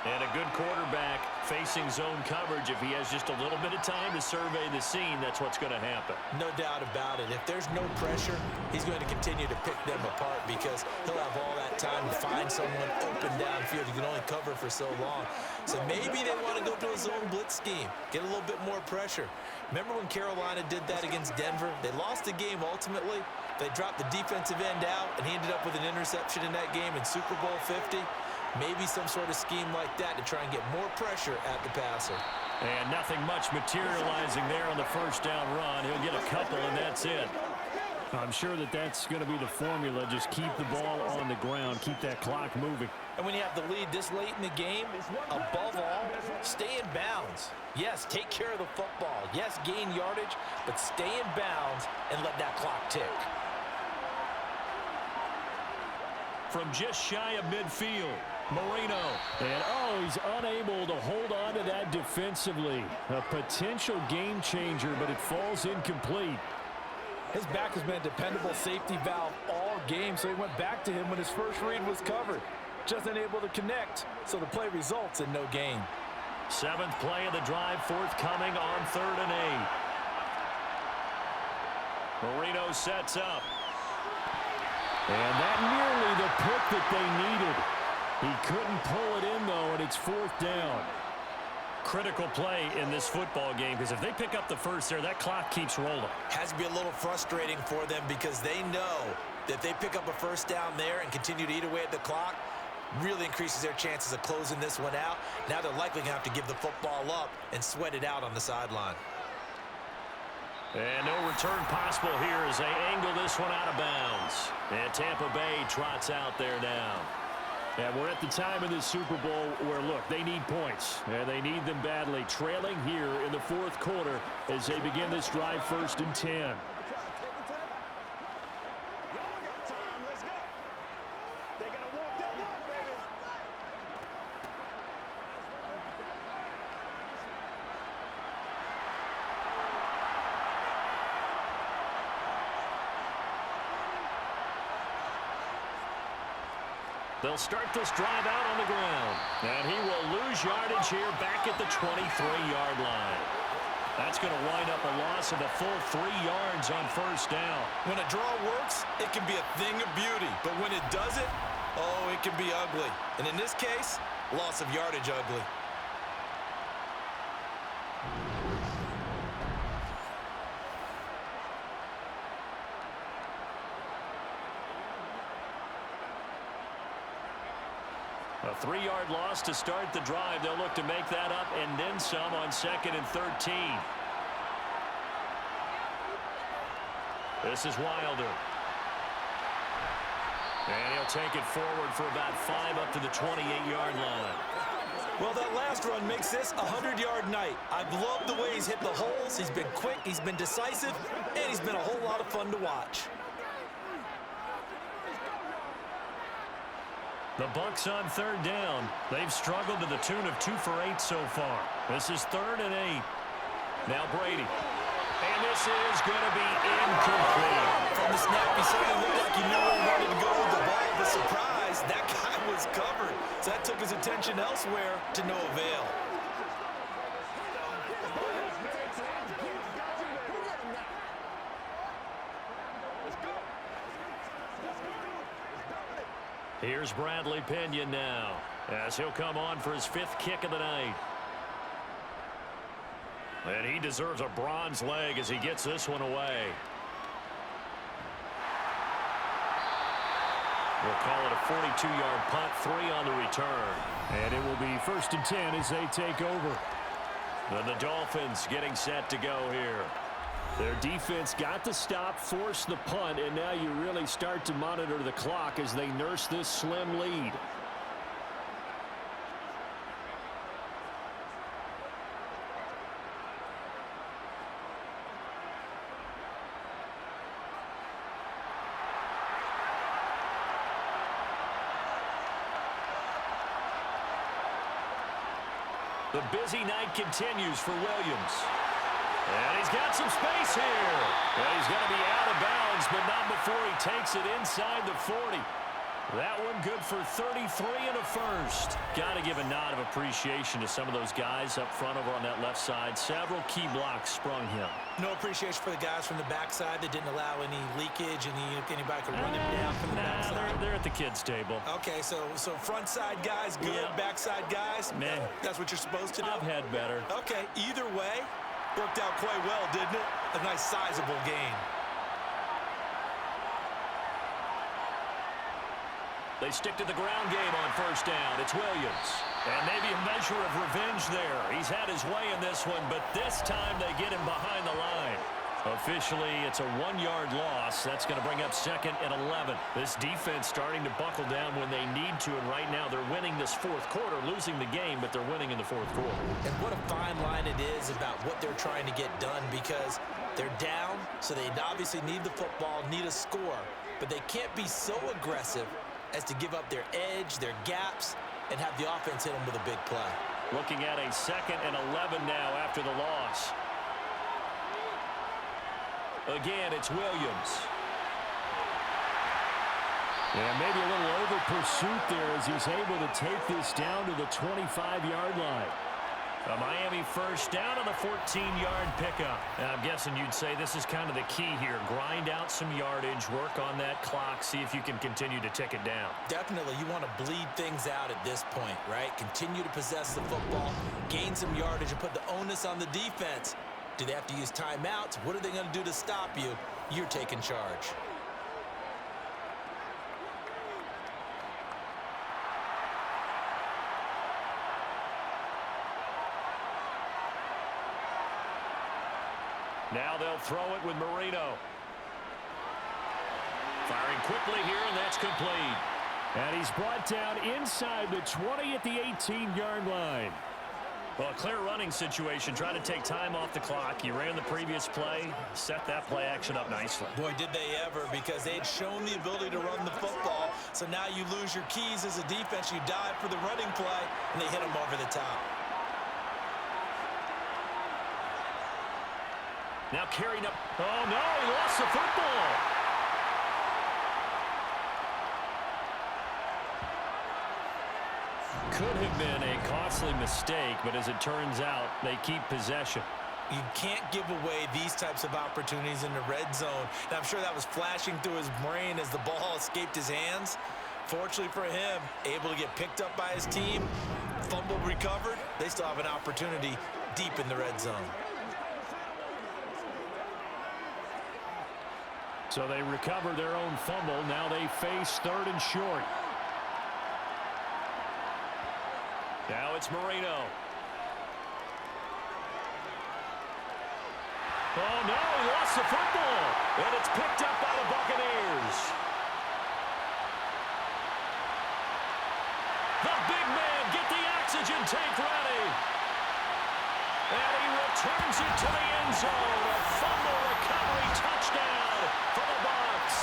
And a good quarterback facing zone coverage. If he has just a little bit of time to survey the scene, that's what's going to happen. No doubt about it. If there's no pressure, he's going to continue to pick them apart because he'll have all that time to find someone open downfield. He can only cover for so long. So maybe they want to go to a zone blitz scheme, get a little bit more pressure. Remember when Carolina did that against Denver? They lost the game ultimately. They dropped the defensive end out, and he ended up with an interception in that game in Super Bowl 50. Maybe some sort of scheme like that to try and get more pressure at the passer. And nothing much materializing there on the first down run. He'll get a couple, and that's it. I'm sure that that's going to be the formula. Just keep the ball on the ground. Keep that clock moving. And when you have the lead this late in the game, above all, stay in bounds. Yes, take care of the football. Yes, gain yardage, but stay in bounds and let that clock tick. From just shy of midfield, Marino. And, he's unable to hold on to that defensively. A potential game changer, but it falls incomplete. His back has been a dependable safety valve all game, so he went back to him when his first read was covered. Just unable to connect, so the play results in no gain. 7th play of the drive forthcoming on 3rd and 8. Marino sets up. And that nearly the pick that they needed. He couldn't pull it in, though, and it's 4th down. Critical play in this football game, because if they pick up the first there, that clock keeps rolling. Has to be a little frustrating for them because they know that if they pick up a first down there and continue to eat away at the clock, really increases their chances of closing this one out. Now they're likely going to have to give the football up and sweat it out on the sideline. And no return possible here as they angle this one out of bounds. And Tampa Bay trots out there now. And we're at the time of this Super Bowl where, look, they need points. And they need them badly. Trailing here in the 4th quarter as they begin this drive 1st and 10. They'll start this drive out on the ground. And he will lose yardage here back at the 23-yard line. That's going to wind up a loss of a full 3 yards on 1st down. When a draw works, it can be a thing of beauty. But when it doesn't, it can be ugly. And in this case, loss of yardage ugly. A 3-yard loss to start the drive. They'll look to make that up and then some on 2nd and 13. This is Wilder. And he'll take it forward for about 5 up to the 28-yard line. Well, that last run makes this a 100-yard night. I've loved the way he's hit the holes. He's been quick, he's been decisive, and he's been a whole lot of fun to watch. The Bucs on 3rd down. They've struggled to the tune of 2 for 8 so far. This is 3rd and 8. Now Brady. And this is going to be incomplete. From the snap, he certainly looked like he knew where he wanted to go with the ball. The surprise, that guy was covered. So that took his attention elsewhere to no avail. Here's Bradley Pinion now, as he'll come on for his 5th kick of the night. And he deserves a bronze leg as he gets this one away. We'll call it a 42-yard punt, 3 on the return. And it will be 1st and 10 as they take over. And the Dolphins getting set to go here. Their defense got the stop, forced the punt, and now you really start to monitor the clock as they nurse this slim lead. The busy night continues for Williams. And he's got some space here. And he's going to be out of bounds, but not before he takes it inside the 40. That one good for 33 and a first. Got to give a nod of appreciation to some of those guys up front over on that left side. Several key blocks sprung him. No appreciation for the guys from the backside that didn't allow any leakage, and anybody could run him down from the backside. They're at the kids' table. Okay, so front side guys good, backside guys, man, that's what you're supposed to do? I've had better. Okay, either way, worked out quite well, didn't it? A nice sizable gain. They stick to the ground game on first down. It's Williams. And maybe a measure of revenge there. He's had his way in this one, but this time they get him behind the line. Officially, it's a 1-yard loss. That's going to bring up 2nd and 11. This defense starting to buckle down when they need to, and right now they're winning this fourth quarter, losing the game, but they're winning in the fourth quarter. And what a fine line it is about what they're trying to get done, because they're down, so they obviously need the football, need a score, but they can't be so aggressive as to give up their edge, their gaps, and have the offense hit them with a big play. Looking at a 2nd and 11 now after the loss. Again, it's Williams. And maybe a little over pursuit there as he's able to take this down to the 25-yard line. A Miami first down on the 14-yard pickup. And I'm guessing you'd say this is kind of the key here. Grind out some yardage, work on that clock, see if you can continue to tick it down. Definitely, you want to bleed things out at this point, right? Continue to possess the football, gain some yardage, and put the onus on the defense. Do they have to use timeouts? What are they going to do to stop you? You're taking charge. Now they'll throw it with Marino. Firing quickly here, and that's complete. And he's brought down inside the 20 at the 18-yard line. Well, a clear running situation. Trying to take time off the clock. He ran the previous play, set that play action up nicely. Boy, did they ever, because they'd shown the ability to run the football. So now you lose your keys as a defense. You dive for the running play, and they hit them over the top. Now carrying up. Oh, no, he lost the football. Could have been a costly mistake, but as it turns out, they keep possession. You can't give away these types of opportunities in the red zone. And I'm sure that was flashing through his brain as the ball escaped his hands. Fortunately for him, able to get picked up by his team, fumble recovered. They still have an opportunity deep in the red zone. So they recover their own fumble. Now they face 3rd and short. Now it's Marino. Oh, no, he lost the football. And it's picked up by the Buccaneers. The big man, get the oxygen tank ready. And he returns it to the end zone. A fumble recovery touchdown for the Bucs.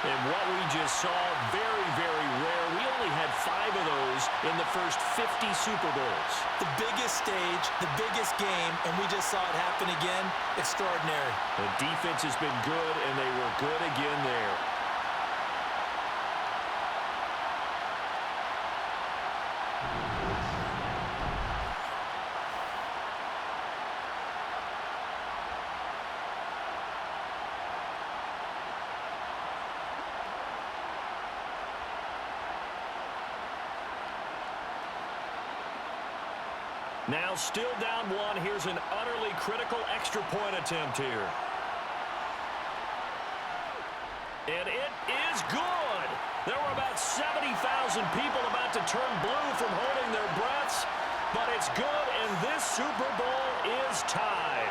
And what we just saw, very, very rare. We only had 5 of those in the first 50 Super Bowls. The biggest stage, the biggest game, and we just saw it happen again. Extraordinary. The defense has been good, and they were good again there. Now still down 1. Here's an utterly critical extra point attempt here. And it is good. There were about 70,000 people about to turn blue from holding their breaths, but it's good, and this Super Bowl is tied.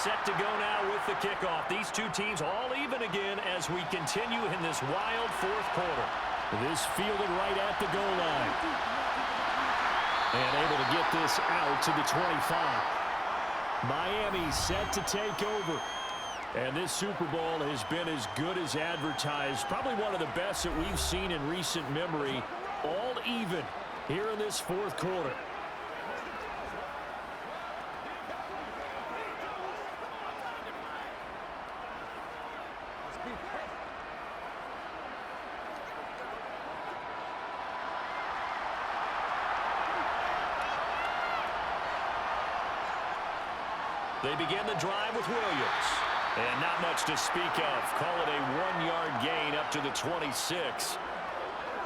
Set to go now with the kickoff. These two teams all even again as we continue in this wild fourth quarter. This fielded right at the goal line. And able to get this out to the 25. Miami set to take over. And this Super Bowl has been as good as advertised. Probably one of the best that we've seen in recent memory. All even here in this fourth quarter. They begin the drive with Williams. And not much to speak of. Call it a 1-yard gain up to the 26.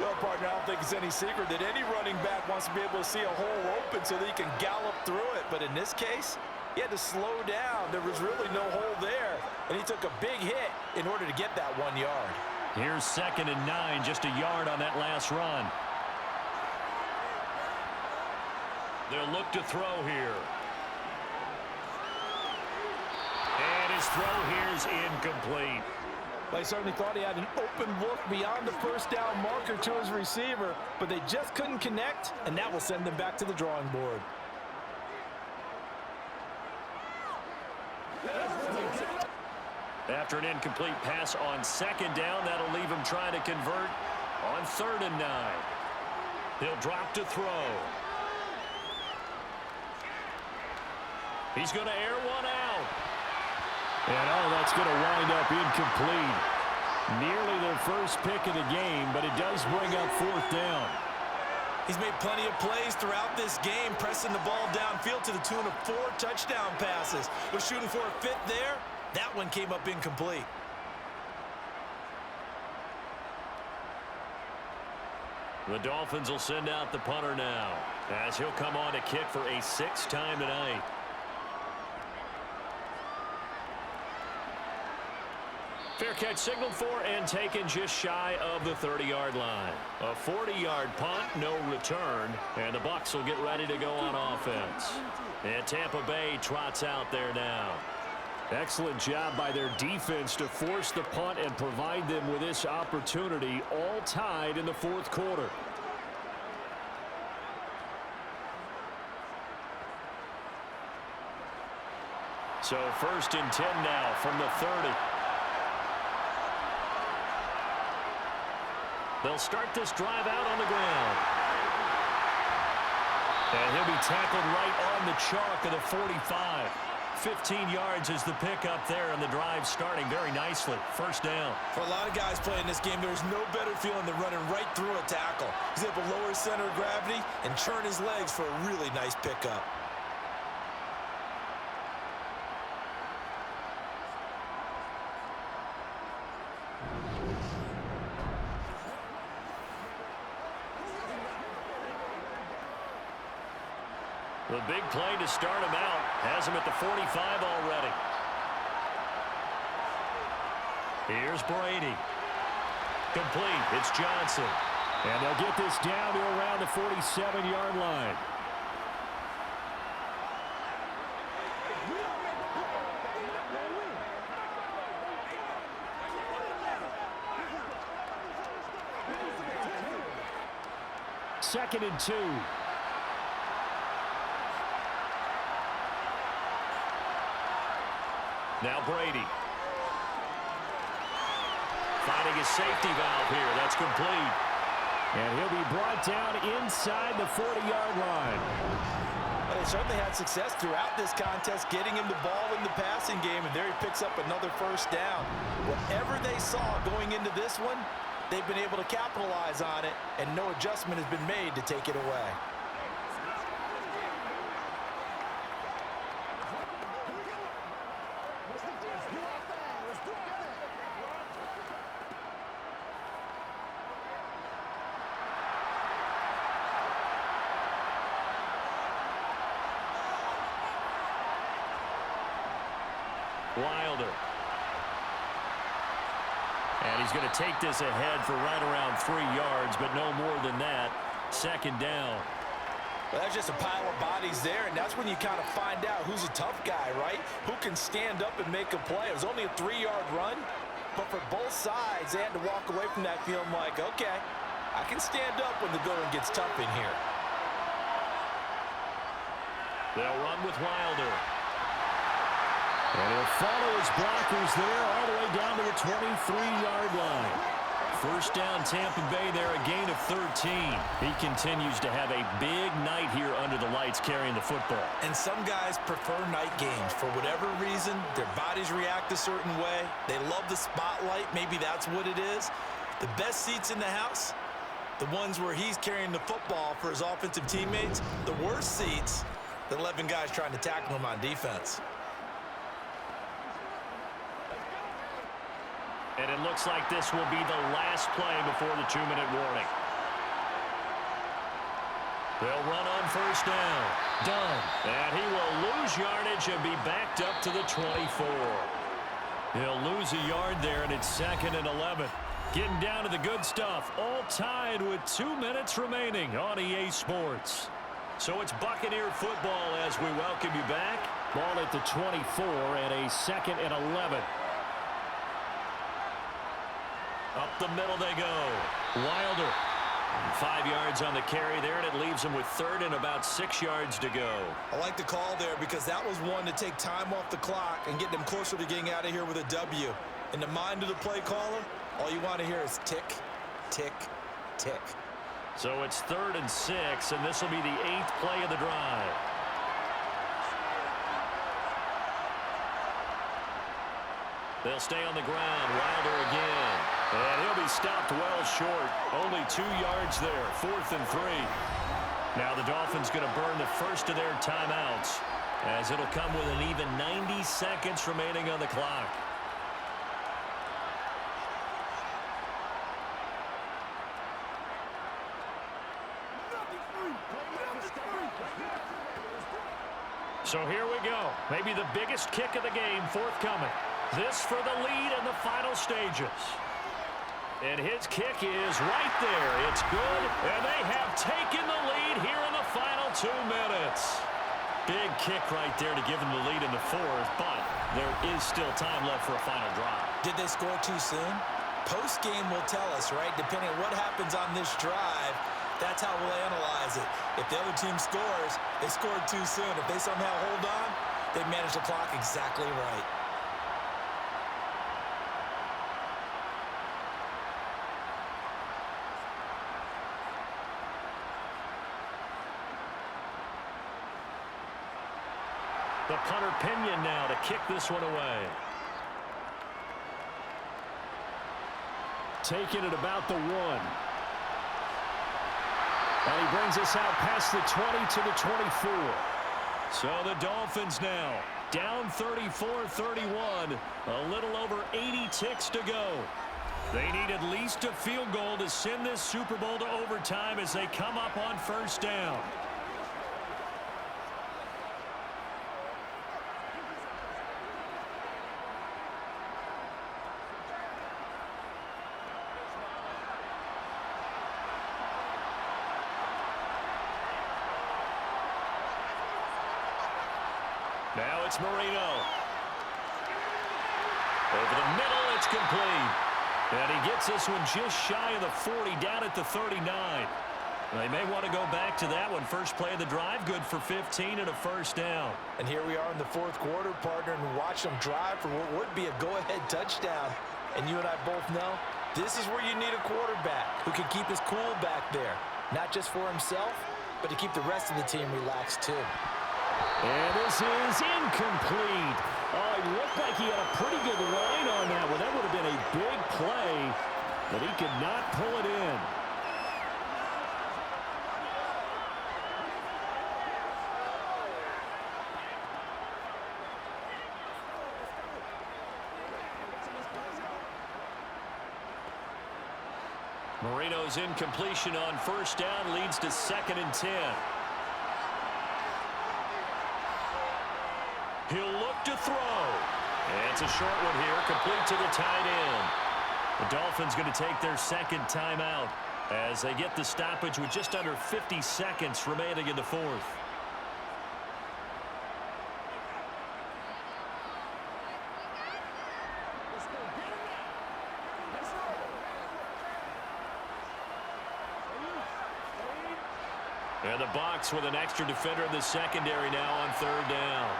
Well, partner, I don't think it's any secret that any running back wants to be able to see a hole open so that he can gallop through it. But in this case, he had to slow down. There was really no hole there. And he took a big hit in order to get that 1 yard. Here's 2nd and 9, just a yard on that last run. They'll look to throw here. And his throw here is incomplete. They certainly thought he had an open look beyond the first down marker to his receiver, but they just couldn't connect, and that will send them back to the drawing board. After an incomplete pass on 2nd down, that'll leave him trying to convert on 3rd and 9. He'll drop to throw. He's going to air one out. And that's going to wind up incomplete. Nearly their first pick of the game, but it does bring up 4th down. He's made plenty of plays throughout this game, pressing the ball downfield to the tune of 4 touchdown passes. Was shooting for a 5th there. That one came up incomplete. The Dolphins will send out the punter now, as he'll come on to kick for a 6th time tonight. Fair catch signaled for and taken just shy of the 30-yard line. A 40-yard punt, no return, and the Bucs will get ready to go on offense. And Tampa Bay trots out there now. Excellent job by their defense to force the punt and provide them with this opportunity, all tied in the fourth quarter. So 1st and 10 now from the 30. They'll start this drive out on the ground. And he'll be tackled right on the chalk of the 45. 15 yards is the pickup there, and the drive starting very nicely. 1st down. For a lot of guys playing this game, there's no better feeling than running right through a tackle. He's able to lower his center of gravity and turn his legs for a really nice pickup. The big play to start him out has him at the 45 already. Here's Brady. Complete. It's Johnson. And they'll get this down to around the 47-yard line. Second and 2. Now Brady. Finding his safety valve here. That's complete. And he'll be brought down inside the 40-yard line. Well, they certainly had success throughout this contest, getting him the ball in the passing game, and there he picks up another 1st down. Whatever they saw going into this one, they've been able to capitalize on it, and no adjustment has been made to take it away. Wilder. And he's going to take this ahead for right around 3 yards, but no more than that. 2nd down. Well, that's just a pile of bodies there, and that's when you kind of find out who's a tough guy, right? Who can stand up and make a play. It was only a 3-yard run, but for both sides, they had to walk away from that feeling like, okay, I can stand up when the going gets tough in here. They'll run with Wilder. And he'll follow his blockers there all the way down to the 23-yard line. First down, Tampa Bay there, a gain of 13. He continues to have a big night here under the lights carrying the football. And some guys prefer night games. For whatever reason, their bodies react a certain way. They love the spotlight. Maybe that's what it is. The best seats in the house, the ones where he's carrying the football for his offensive teammates. The worst seats, the 11 guys trying to tackle him on defense. And it looks like this will be the last play before the 2-minute warning. They'll run on first down. Done. And he will lose yardage and be backed up to the 24. He'll lose a yard there, and it's 2nd and 11. Getting down to the good stuff. All tied with 2 minutes remaining on EA Sports. So it's Buccaneer football as we welcome you back. Ball at the 24 and a 2nd and 11. Up the middle they go. Wilder. 5 yards on the carry there, and it leaves him with 3rd and about 6 yards to go. I like the call there because that was one to take time off the clock and get them closer to getting out of here with a W. In the mind of the play caller, all you want to hear is tick, tick, tick. So it's 3rd and 6, and this will be the 8th play of the drive. They'll stay on the ground. Wilder again. And he'll be stopped well short. Only 2 yards there. 4th and 3. Now the Dolphins going to burn the first of their timeouts, as it'll come with an even 90 seconds remaining on the clock. So here we go. Maybe the biggest kick of the game forthcoming. This for the lead in the final stages. And his kick is right there. It's good, and they have taken the lead here in the final 2 minutes. Big kick right there to give them the lead in the 4th, but there is still time left for a final drive. Did they score too soon? Post-game will tell us, right? Depending on what happens on this drive, that's how we'll analyze it. If the other team scores, they scored too soon. If they somehow hold on, they manage the clock exactly right. The punter Pinion now to kick this one away. Taking it about the 1. And he brings us out past the 20 to the 24. So the Dolphins now down 34-31. A little over 80 ticks to go. They need at least a field goal to send this Super Bowl to overtime as they come up on first down. Now it's Marino. Over the middle, it's complete. And he gets this one just shy of the 40, down at the 39. They may want to go back to that one. First play of the drive, good for 15 and a first down. And here we are in the 4th quarter, partner, and watch them drive for what would be a go-ahead touchdown. And you and I both know this is where you need a quarterback who can keep his cool back there. Not just for himself, but to keep the rest of the team relaxed too. And this is incomplete. Oh, it looked like he had a pretty good line on that one. That would have been a big play, but he could not pull it in. Marino's incompletion on first down leads to 2nd and 10. He'll look to throw. And it's a short one here, complete to the tight end. The Dolphins going to take their 2nd timeout. as they get the stoppage with just under 50 seconds remaining in the fourth. And the Bucs with an extra defender in the secondary now on third down.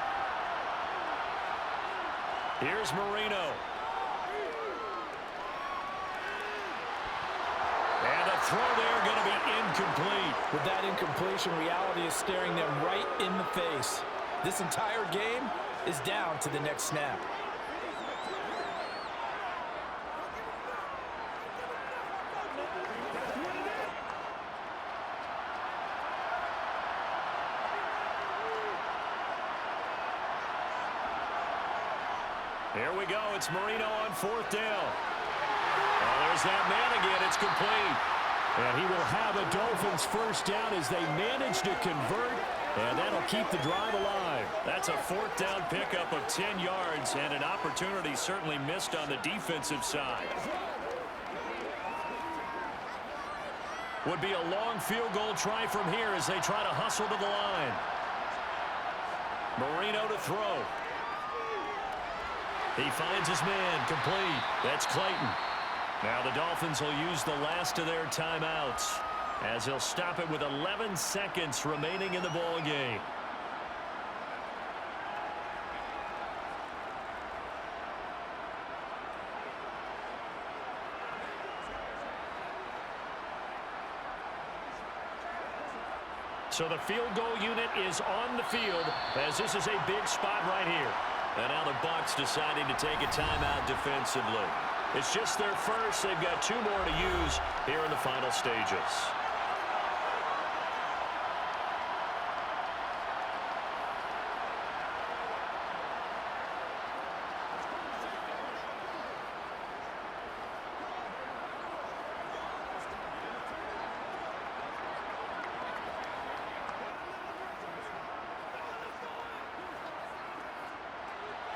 Here's Marino. And a throw there going to be incomplete. With that incompletion, reality is staring them right in the face. This entire game is down to the next snap. Here we go. It's Marino on fourth down. Oh, there's that man again. It's complete. And he will have a Dolphins first down as they manage to convert, and that'll keep the drive alive. That's a fourth down pickup of 10 yards and an opportunity certainly missed on the defensive side. Would be a long field goal try from here as they try to hustle to the line. Marino to throw. He finds his man, complete. That's Clayton. Now the Dolphins will use the last of their timeouts as he'll stop it with 11 seconds remaining in the ball game. So the field goal unit is on the field as this is a big spot right here. And now the Bucs deciding to take a timeout defensively. It's just their first. They've got 2 more to use here in the final stages.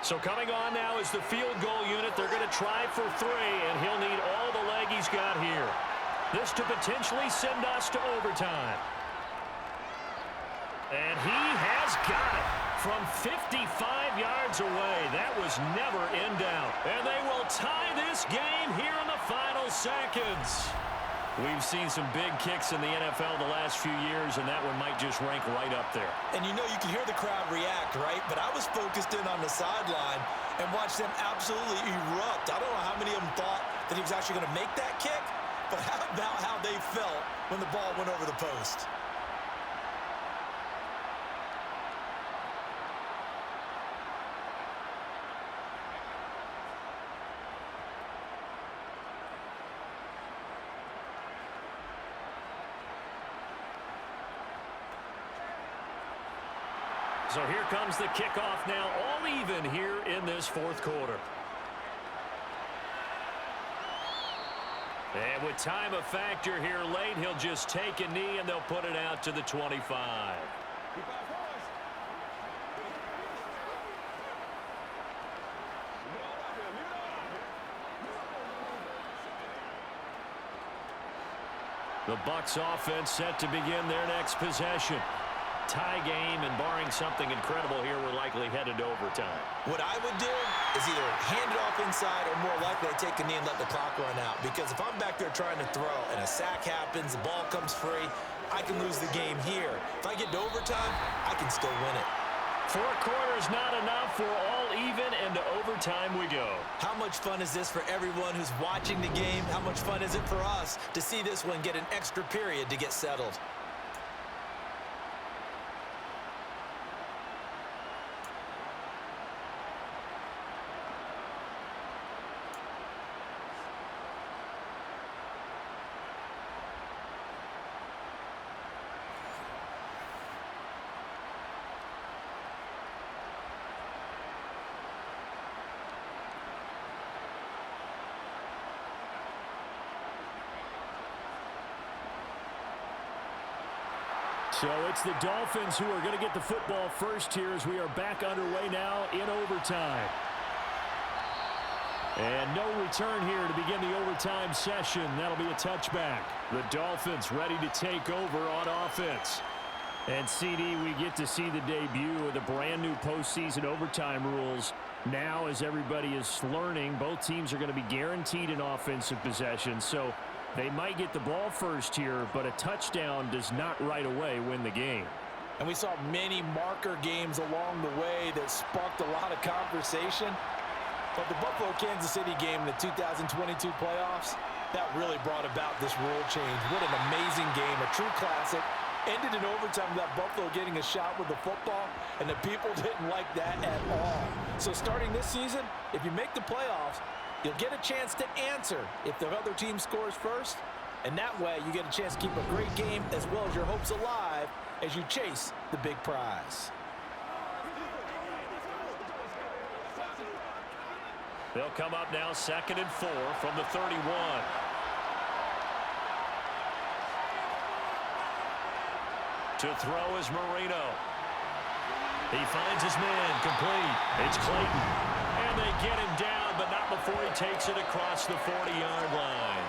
So coming on now is the field goal unit. They're going to try for 3, and he'll need all the leg he's got here. This to potentially send us to overtime. And he has got it from 55 yards away. That was never in doubt. And they will tie this game here in the final seconds. We've seen some big kicks in the NFL the last few years, and that one might just rank right up there. And you know, you can hear the crowd react, right? But I was focused in on the sideline and watched them absolutely erupt. I don't know how many of them thought that he was actually going to make that kick, but how about how they felt when the ball went over the post? So here comes the kickoff now, all even here in this fourth quarter. And with time a factor here late, he'll just take a knee and they'll put it out to the 25. The Bucs offense set to begin their next possession. Tie game, and barring something incredible here, we're likely headed to overtime. What I would do is either hand it off inside or more likely take a knee and let the clock run out. Because if I'm back there trying to throw and a sack happens, the ball comes free, I can lose the game here. If I get to overtime, I can still win it. 4 quarters not enough. We're all even, and to overtime we go. How much fun is this for everyone who's watching the game? How much fun is it for us to see this one get an extra period to get settled? So it's the Dolphins who are going to get the football first here as we are back underway now in overtime. And no return here to begin the overtime session. That'll be a touchback. The Dolphins ready to take over on offense. And CD, we get to see the debut of the brand new postseason overtime rules. Now, as everybody is learning, both teams are going to be guaranteed an offensive possession. So they might get the ball first here, but a touchdown does not right away win the game. And we saw many marker games along the way that sparked a lot of conversation. But the Buffalo-Kansas City game in the 2022 playoffs, that really brought about this rule change. What an amazing game, a true classic. Ended in overtime with that Buffalo getting a shot with the football, and the people didn't like that at all. So starting this season, if you make the playoffs, you'll get a chance to answer if the other team scores first. And that way, you get a chance to keep a great game as well as your hopes alive as you chase the big prize. They'll come up now 2nd and 4 from the 31. To throw is Marino. He finds his man, complete. It's Clayton. And they get him down, but not before he takes it across the 40-yard line.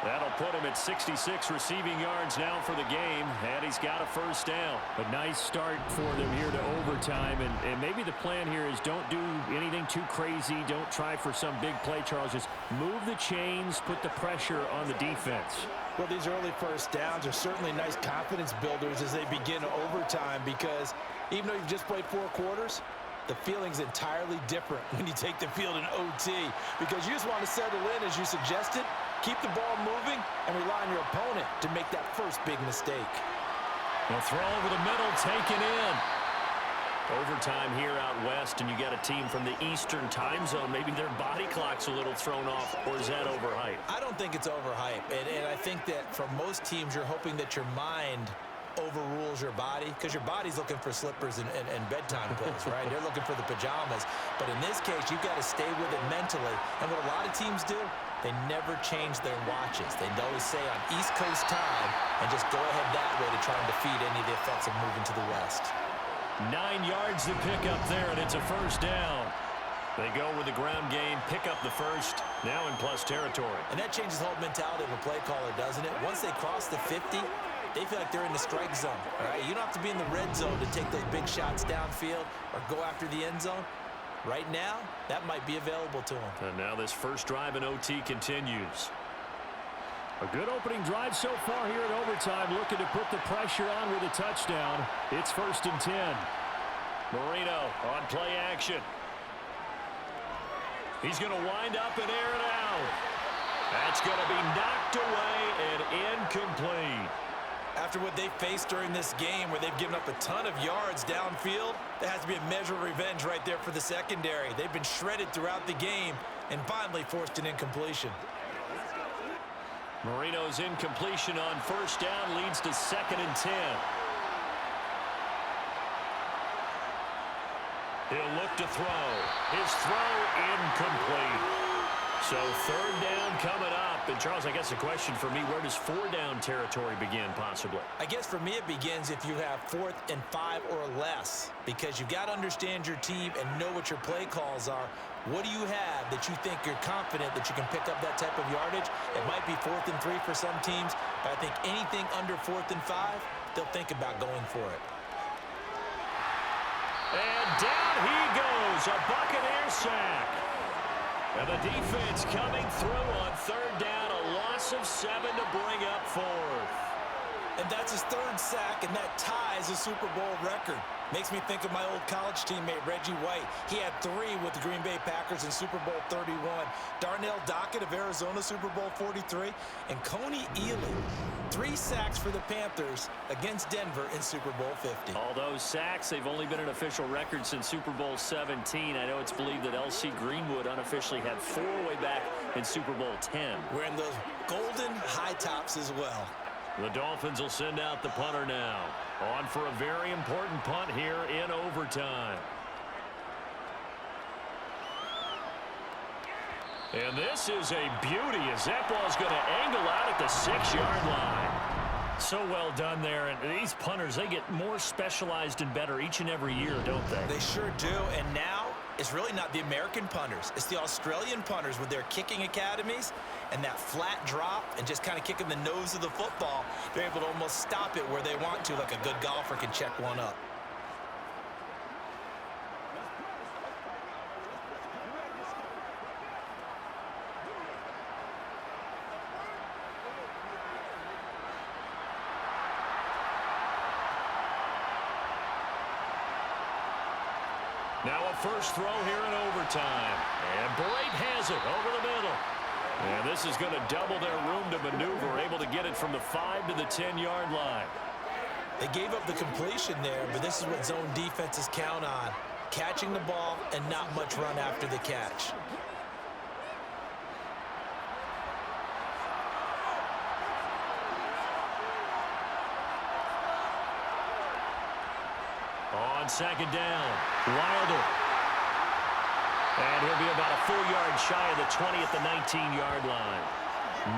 That'll put him at 66 receiving yards now for the game, and he's got a first down. A nice start for them here to overtime, and maybe the plan here is don't do anything too crazy. Don't try for some big play, Charles. Just move the chains, put the pressure on the defense. Well, these early first downs are certainly nice confidence builders as they begin overtime because even though you've just played 4 quarters, the feeling's entirely different when you take the field in OT because you just want to settle in, as you suggested, keep the ball moving, and rely on your opponent to make that first big mistake. They'll throw over the middle, taken in. Overtime here out west, and you got a team from the Eastern time zone. Maybe their body clock's a little thrown off, or is that overhyped? I don't think it's overhyped, and I think that for most teams, you're hoping that your mind overrules your body because your body's looking for slippers and bedtime pills, right? They're looking for the pajamas. But in this case, you've got to stay with it mentally. And what a lot of teams do, they never change their watches. They always say on East Coast time and just go ahead that way to try and defeat any of the effects of moving to the West. 9 yards to pick up there, and it's a first down. They go with the ground game, pick up the first, now in plus territory. And that changes the whole mentality of a play caller, doesn't it? Once they cross the 50, they feel like they're in the strike zone, all right? You don't have to be in the red zone to take those big shots downfield or go after the end zone. Right now, that might be available to them. And now this first drive in OT continues. A good opening drive so far here in overtime, looking to put the pressure on with a touchdown. It's 1st and 10. Marino on play action. He's going to wind up and air it out. That's going to be knocked away and incomplete. After what they faced during this game where they've given up a ton of yards downfield, there has to be a measure of revenge right there for the secondary. They've been shredded throughout the game and finally forced an incompletion. Marino's incompletion on first down leads to 2nd and 10. He'll look to throw. His throw incomplete. So 3rd down coming up. And Charles, I guess the question for me, where does 4-down territory begin possibly? I guess for me it begins if you have 4th and 5 or less, because you've got to understand your team and know what your play calls are. What do you have that you think you're confident that you can pick up that type of yardage? It might be 4th and 3 for some teams, but I think anything under 4th and 5, they'll think about going for it. And down he goes, a Buccaneer sack. And the defense coming through on 3rd down, a loss of 7 to bring up 4th. And that's his 3rd sack, and that ties a Super Bowl record. Makes me think of my old college teammate, Reggie White. He had 3 with the Green Bay Packers in Super Bowl 31. Darnell Dockett of Arizona, Super Bowl 43. And Coney Ealy, 3 sacks for the Panthers against Denver in Super Bowl 50. All those sacks, they've only been an official record since Super Bowl 17. I know it's believed that L.C. Greenwood unofficially had 4 way back in Super Bowl 10. Wearing those golden high tops as well. The Dolphins will send out the punter now. On for a very important punt here in overtime. And this is a beauty as that ball's going to angle out at the 6-yard line. So well done there. And these punters, they get more specialized and better each and every year, don't they? They sure do. And now it's really not the American punters. It's the Australian punters with their kicking academies and that flat drop and just kind of kicking the nose of the football. They're able to almost stop it where they want to, like a good golfer can check one up. Now a first throw here in overtime. And Brate has it over the middle. And this is going to double their room to maneuver, able to get it from the 5 to the 10-yard line. They gave up the completion there, but this is what zone defenses count on. Catching the ball and not much run after the catch. On second down, Wilder. And he'll be about a full yard shy of the 20 at the 19-yard line.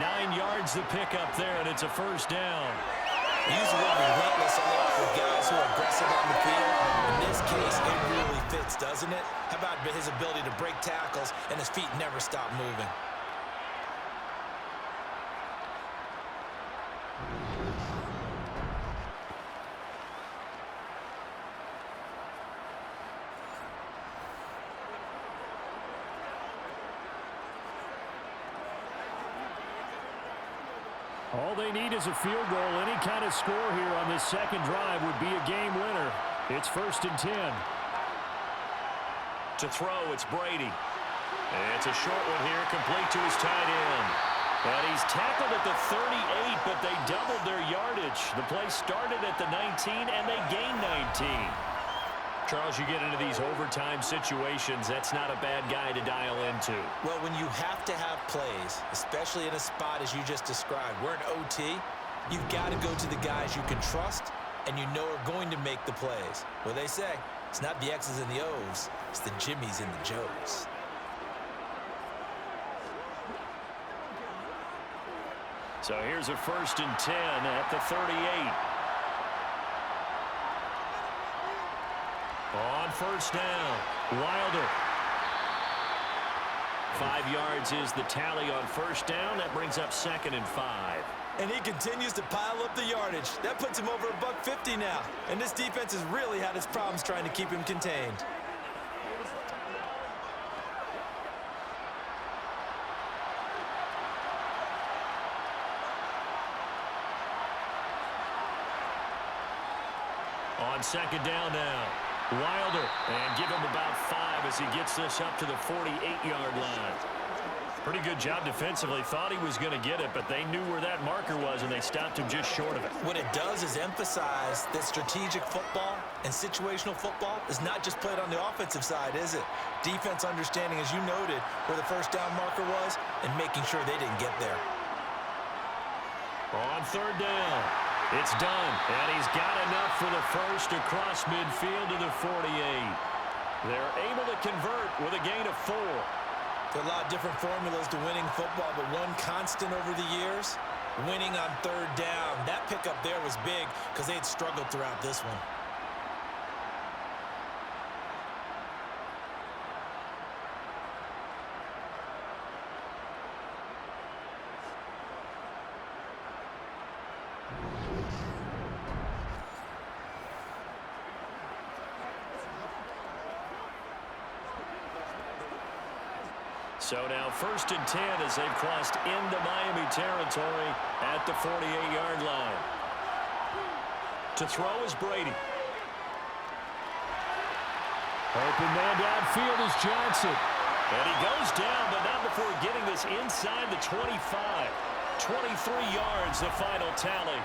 9 yards to pick up there, and it's a first down. Use the word relentless a lot with guys who are aggressive on the field. In this case, it really fits, doesn't it? How about his ability to break tackles and his feet never stop moving? All they need is a field goal. Any kind of score here on this second drive would be a game winner. It's 1st and 10. To throw, it's Brady. It's a short one here, complete to his tight end. And he's tackled at the 38, but they doubled their yardage. The play started at the 19, and they gained 19. Charles, you get into these overtime situations, that's not a bad guy to dial into. Well, when you have to have plays, especially in a spot as you just described, we're in OT, you've got to go to the guys you can trust and you know are going to make the plays. Well, they say, it's not the X's and the O's, it's the Jimmies and the Joes. So here's a 1st and 10 at the 38. On first down, Wilder. 5 yards is the tally on first down. That brings up 2nd and 5. And he continues to pile up the yardage. That puts him over $150 now. And this defense has really had its problems trying to keep him contained. On second down now, Wilder, and give him about 5 as he gets this up to the 48-yard line. Pretty good job defensively. Thought he was going to get it, but they knew where that marker was, and they stopped him just short of it. What it does is emphasize that strategic football and situational football is not just played on the offensive side, is it? Defense understanding, as you noted, where the first down marker was and making sure they didn't get there. On third down, it's done, and he's got enough for the first across midfield to the 48. They're able to convert with a gain of 4. There are a lot of different formulas to winning football, but one constant over the years, winning on third down. That pickup there was big because they had struggled throughout this one. So now 1st and 10 as they've crossed into Miami territory at the 48-yard line. To throw is Brady. Open man downfield is Johnson. And he goes down, but not before getting this inside the 25. 23 yards, the final tally.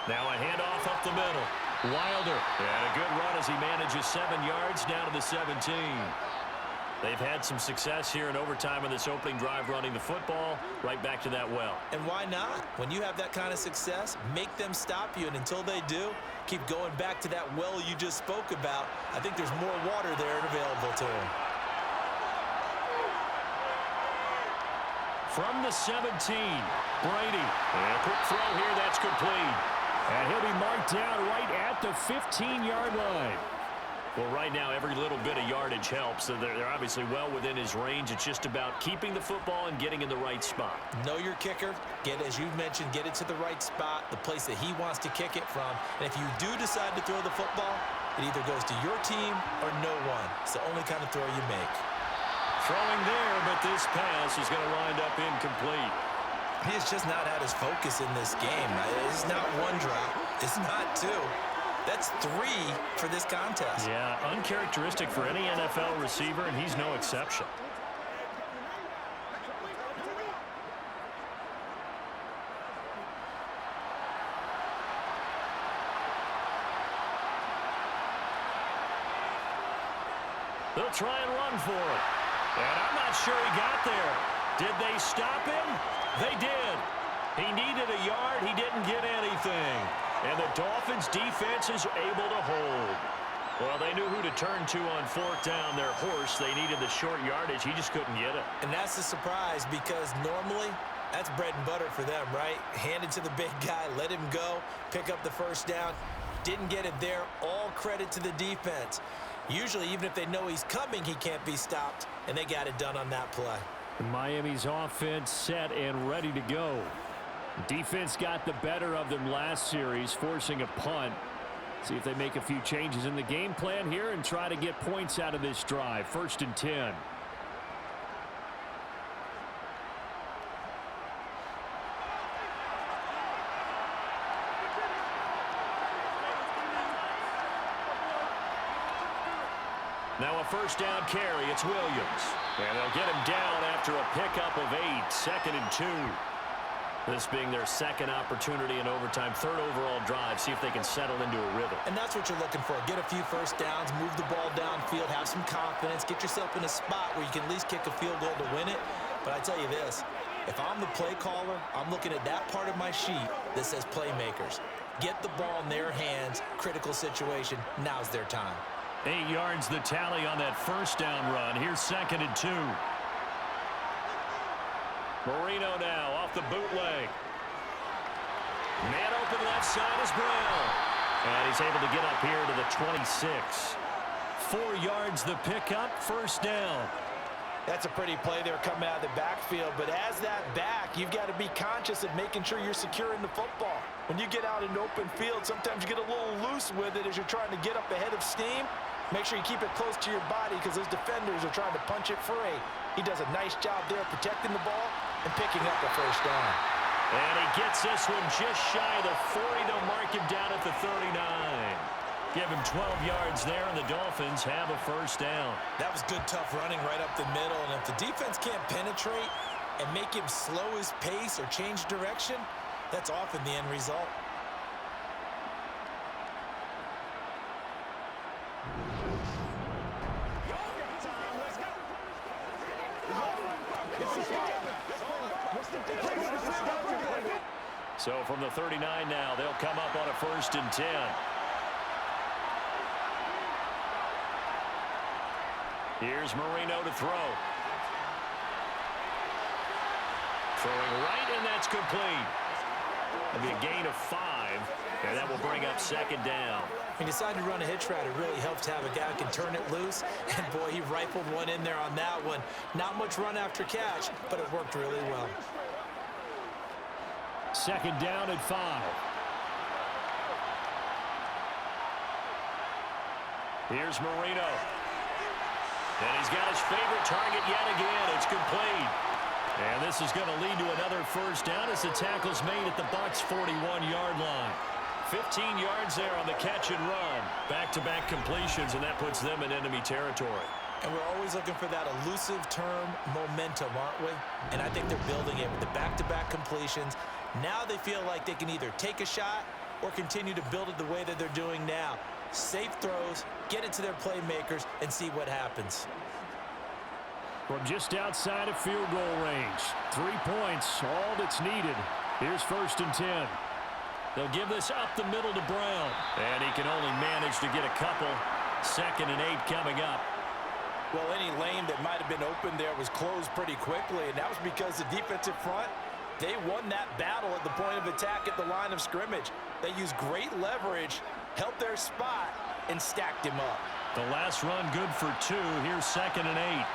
Now a handoff up the middle. Wilder. And a good run as he manages 7 yards down to the 17. They've had some success here in overtime in this opening drive running the football right back to that well. And why not? When you have that kind of success, make them stop you, and until they do, keep going back to that well you just spoke about. I think there's more water there and available to them. From the 17, Brady. And a quick throw here, that's complete. And he'll be marked down right at the 15-yard line. Well, right now, every little bit of yardage helps. So they're obviously well within his range. It's just about keeping the football and getting in the right spot. Know your kicker. As you mentioned, get it to the right spot, the place that he wants to kick it from. And if you do decide to throw the football, it either goes to your team or no one. It's the only kind of throw you make. Throwing there, but this pass is going to wind up incomplete. He's just not at his focus in this game. It's not one drop. It's not two. That's 3 for this contest. Yeah, uncharacteristic for any NFL receiver, and he's no exception. They'll try and run for it. And I'm not sure he got there. Did they stop him? They did. He needed a yard. He didn't get anything. And the Dolphins defense is able to hold. Well, they knew who to turn to on 4th down. Their horse, they needed the short yardage. He just couldn't get it. And that's the surprise, because normally that's bread and butter for them, right? Hand it to the big guy, let him go, pick up the 1st down. Didn't get it there. All credit to the defense. Usually, even if they know he's coming, he can't be stopped, and they got it done on that play. Miami's offense set and ready to go. Defense got the better of them last series, forcing a punt. See if they make a few changes in the game plan here and try to get points out of this drive. 1st and 10. Now a 1st down carry. It's Williams. And they'll get him down after a pickup of 8. 2nd and 2. This being their 2nd opportunity in overtime, 3rd overall drive. See if they can settle into a rhythm. And that's what you're looking for. Get a few 1st downs, move the ball downfield, have some confidence, get yourself in a spot where you can at least kick a field goal to win it. But I tell you this, if I'm the play caller, I'm looking at that part of my sheet that says playmakers. Get the ball in their hands, critical situation, now's their time. 8 yards the tally on that 1st down run. Here's 2nd and 2. Marino now off the bootleg. Man open left side is Brown. And he's able to get up here to the 26. 4 yards the pickup, 1st down. That's a pretty play there coming out of the backfield, but as that back, you've got to be conscious of making sure you're securing the football. When you get out in open field, sometimes you get a little loose with it as you're trying to get up ahead of steam. Make sure you keep it close to your body because those defenders are trying to punch it free. He does a nice job there protecting the ball and picking up the 1st down. And he gets this one just shy of the 40. They'll mark him down at the 39. Give him 12 yards there, and the Dolphins have a 1st down. That was good, tough running right up the middle. And if the defense can't penetrate and make him slow his pace or change direction, that's often the end result. So from the 39 now, they'll come up on a 1st and 10. Here's Marino to throw. Throwing right, and that's complete. That'll be a gain of 5, and that will bring up 2nd down. He decided to run a hitch route. It really helps to have a guy who can turn it loose. And, boy, he rifled one in there on that one. Not much run after catch, but it worked really well. 2nd down at 5. Here's Marino. And he's got his favorite target yet again. It's complete. And this is going to lead to another 1st down as the tackle's made at the Bucs' 41-yard line. 15 yards there on the catch and run. Back-to-back completions, and that puts them in enemy territory. And we're always looking for that elusive term, momentum, aren't we? And I think they're building it with the back-to-back completions. Now they feel like they can either take a shot or continue to build it the way that they're doing now. Safe throws, get it to their playmakers, and see what happens. From just outside of field goal range. 3 points, all that's needed. Here's 1st and 10. They'll give this up the middle to Brown. And he can only manage to get a couple. 2nd and 8 coming up. Well, any lane that might have been open there was closed pretty quickly, and that was because the defensive front, they won that battle at the point of attack at the line of scrimmage. They used great leverage, held their spot, and stacked him up. The last run good for 2. Here's 2nd and 8.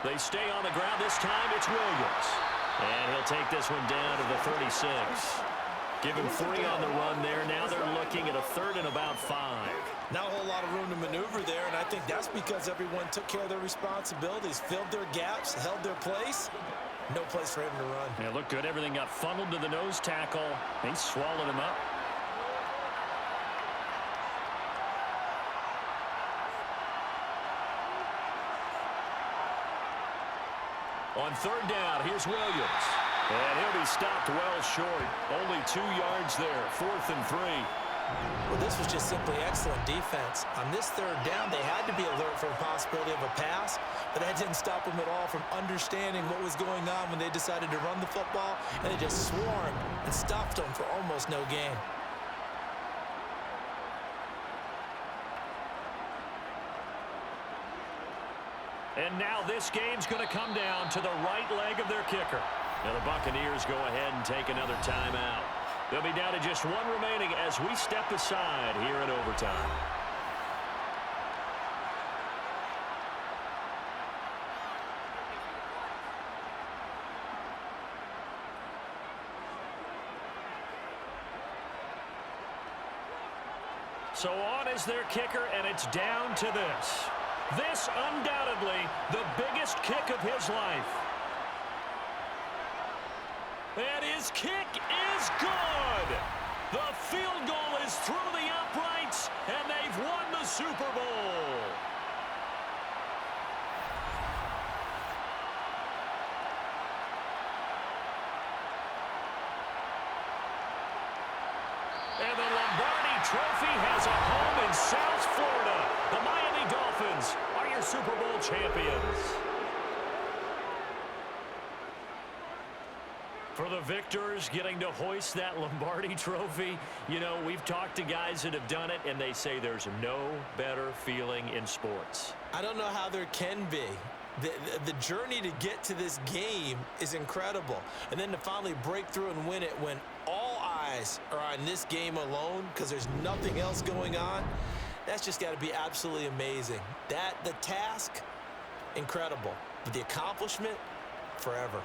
They stay on the ground. This time it's Williams. And he'll take this one down to the 36. Give him 3 on the run there. Now they're looking at a 3rd and about 5. Not a whole lot of room to maneuver there, and I think that's because everyone took care of their responsibilities, filled their gaps, held their place. No place for him to run. Yeah, looked good. Everything got funneled to the nose tackle. They swallowed him up. On 3rd down, here's Williams. And he'll be stopped well short. Only 2 yards there. 4th and 3. Well, this was just simply excellent defense. On this 3rd down, they had to be alert for the possibility of a pass, but that didn't stop them at all from understanding what was going on when they decided to run the football, and they just swarmed and stopped them for almost no gain. And now this game's going to come down to the right leg of their kicker. Now the Buccaneers go ahead and take another timeout. They'll be down to just 1 remaining as we step aside here in overtime. So on is their kicker, and it's down to this. This undoubtedly the biggest kick of his life. And his kick is good. The field goal is through the uprights, and they've won the Super Bowl. And the Lombardi Trophy has a home in South Florida. The Miami Dolphins are your Super Bowl champions. For the victors getting to hoist that Lombardi Trophy, you know, we've talked to guys that have done it, and they say there's no better feeling in sports. I don't know how there can be. The journey to get to this game is incredible. And then to finally break through and win it when all eyes are on this game alone because there's nothing else going on, that's just got to be absolutely amazing. The task, incredible. But the accomplishment, forever.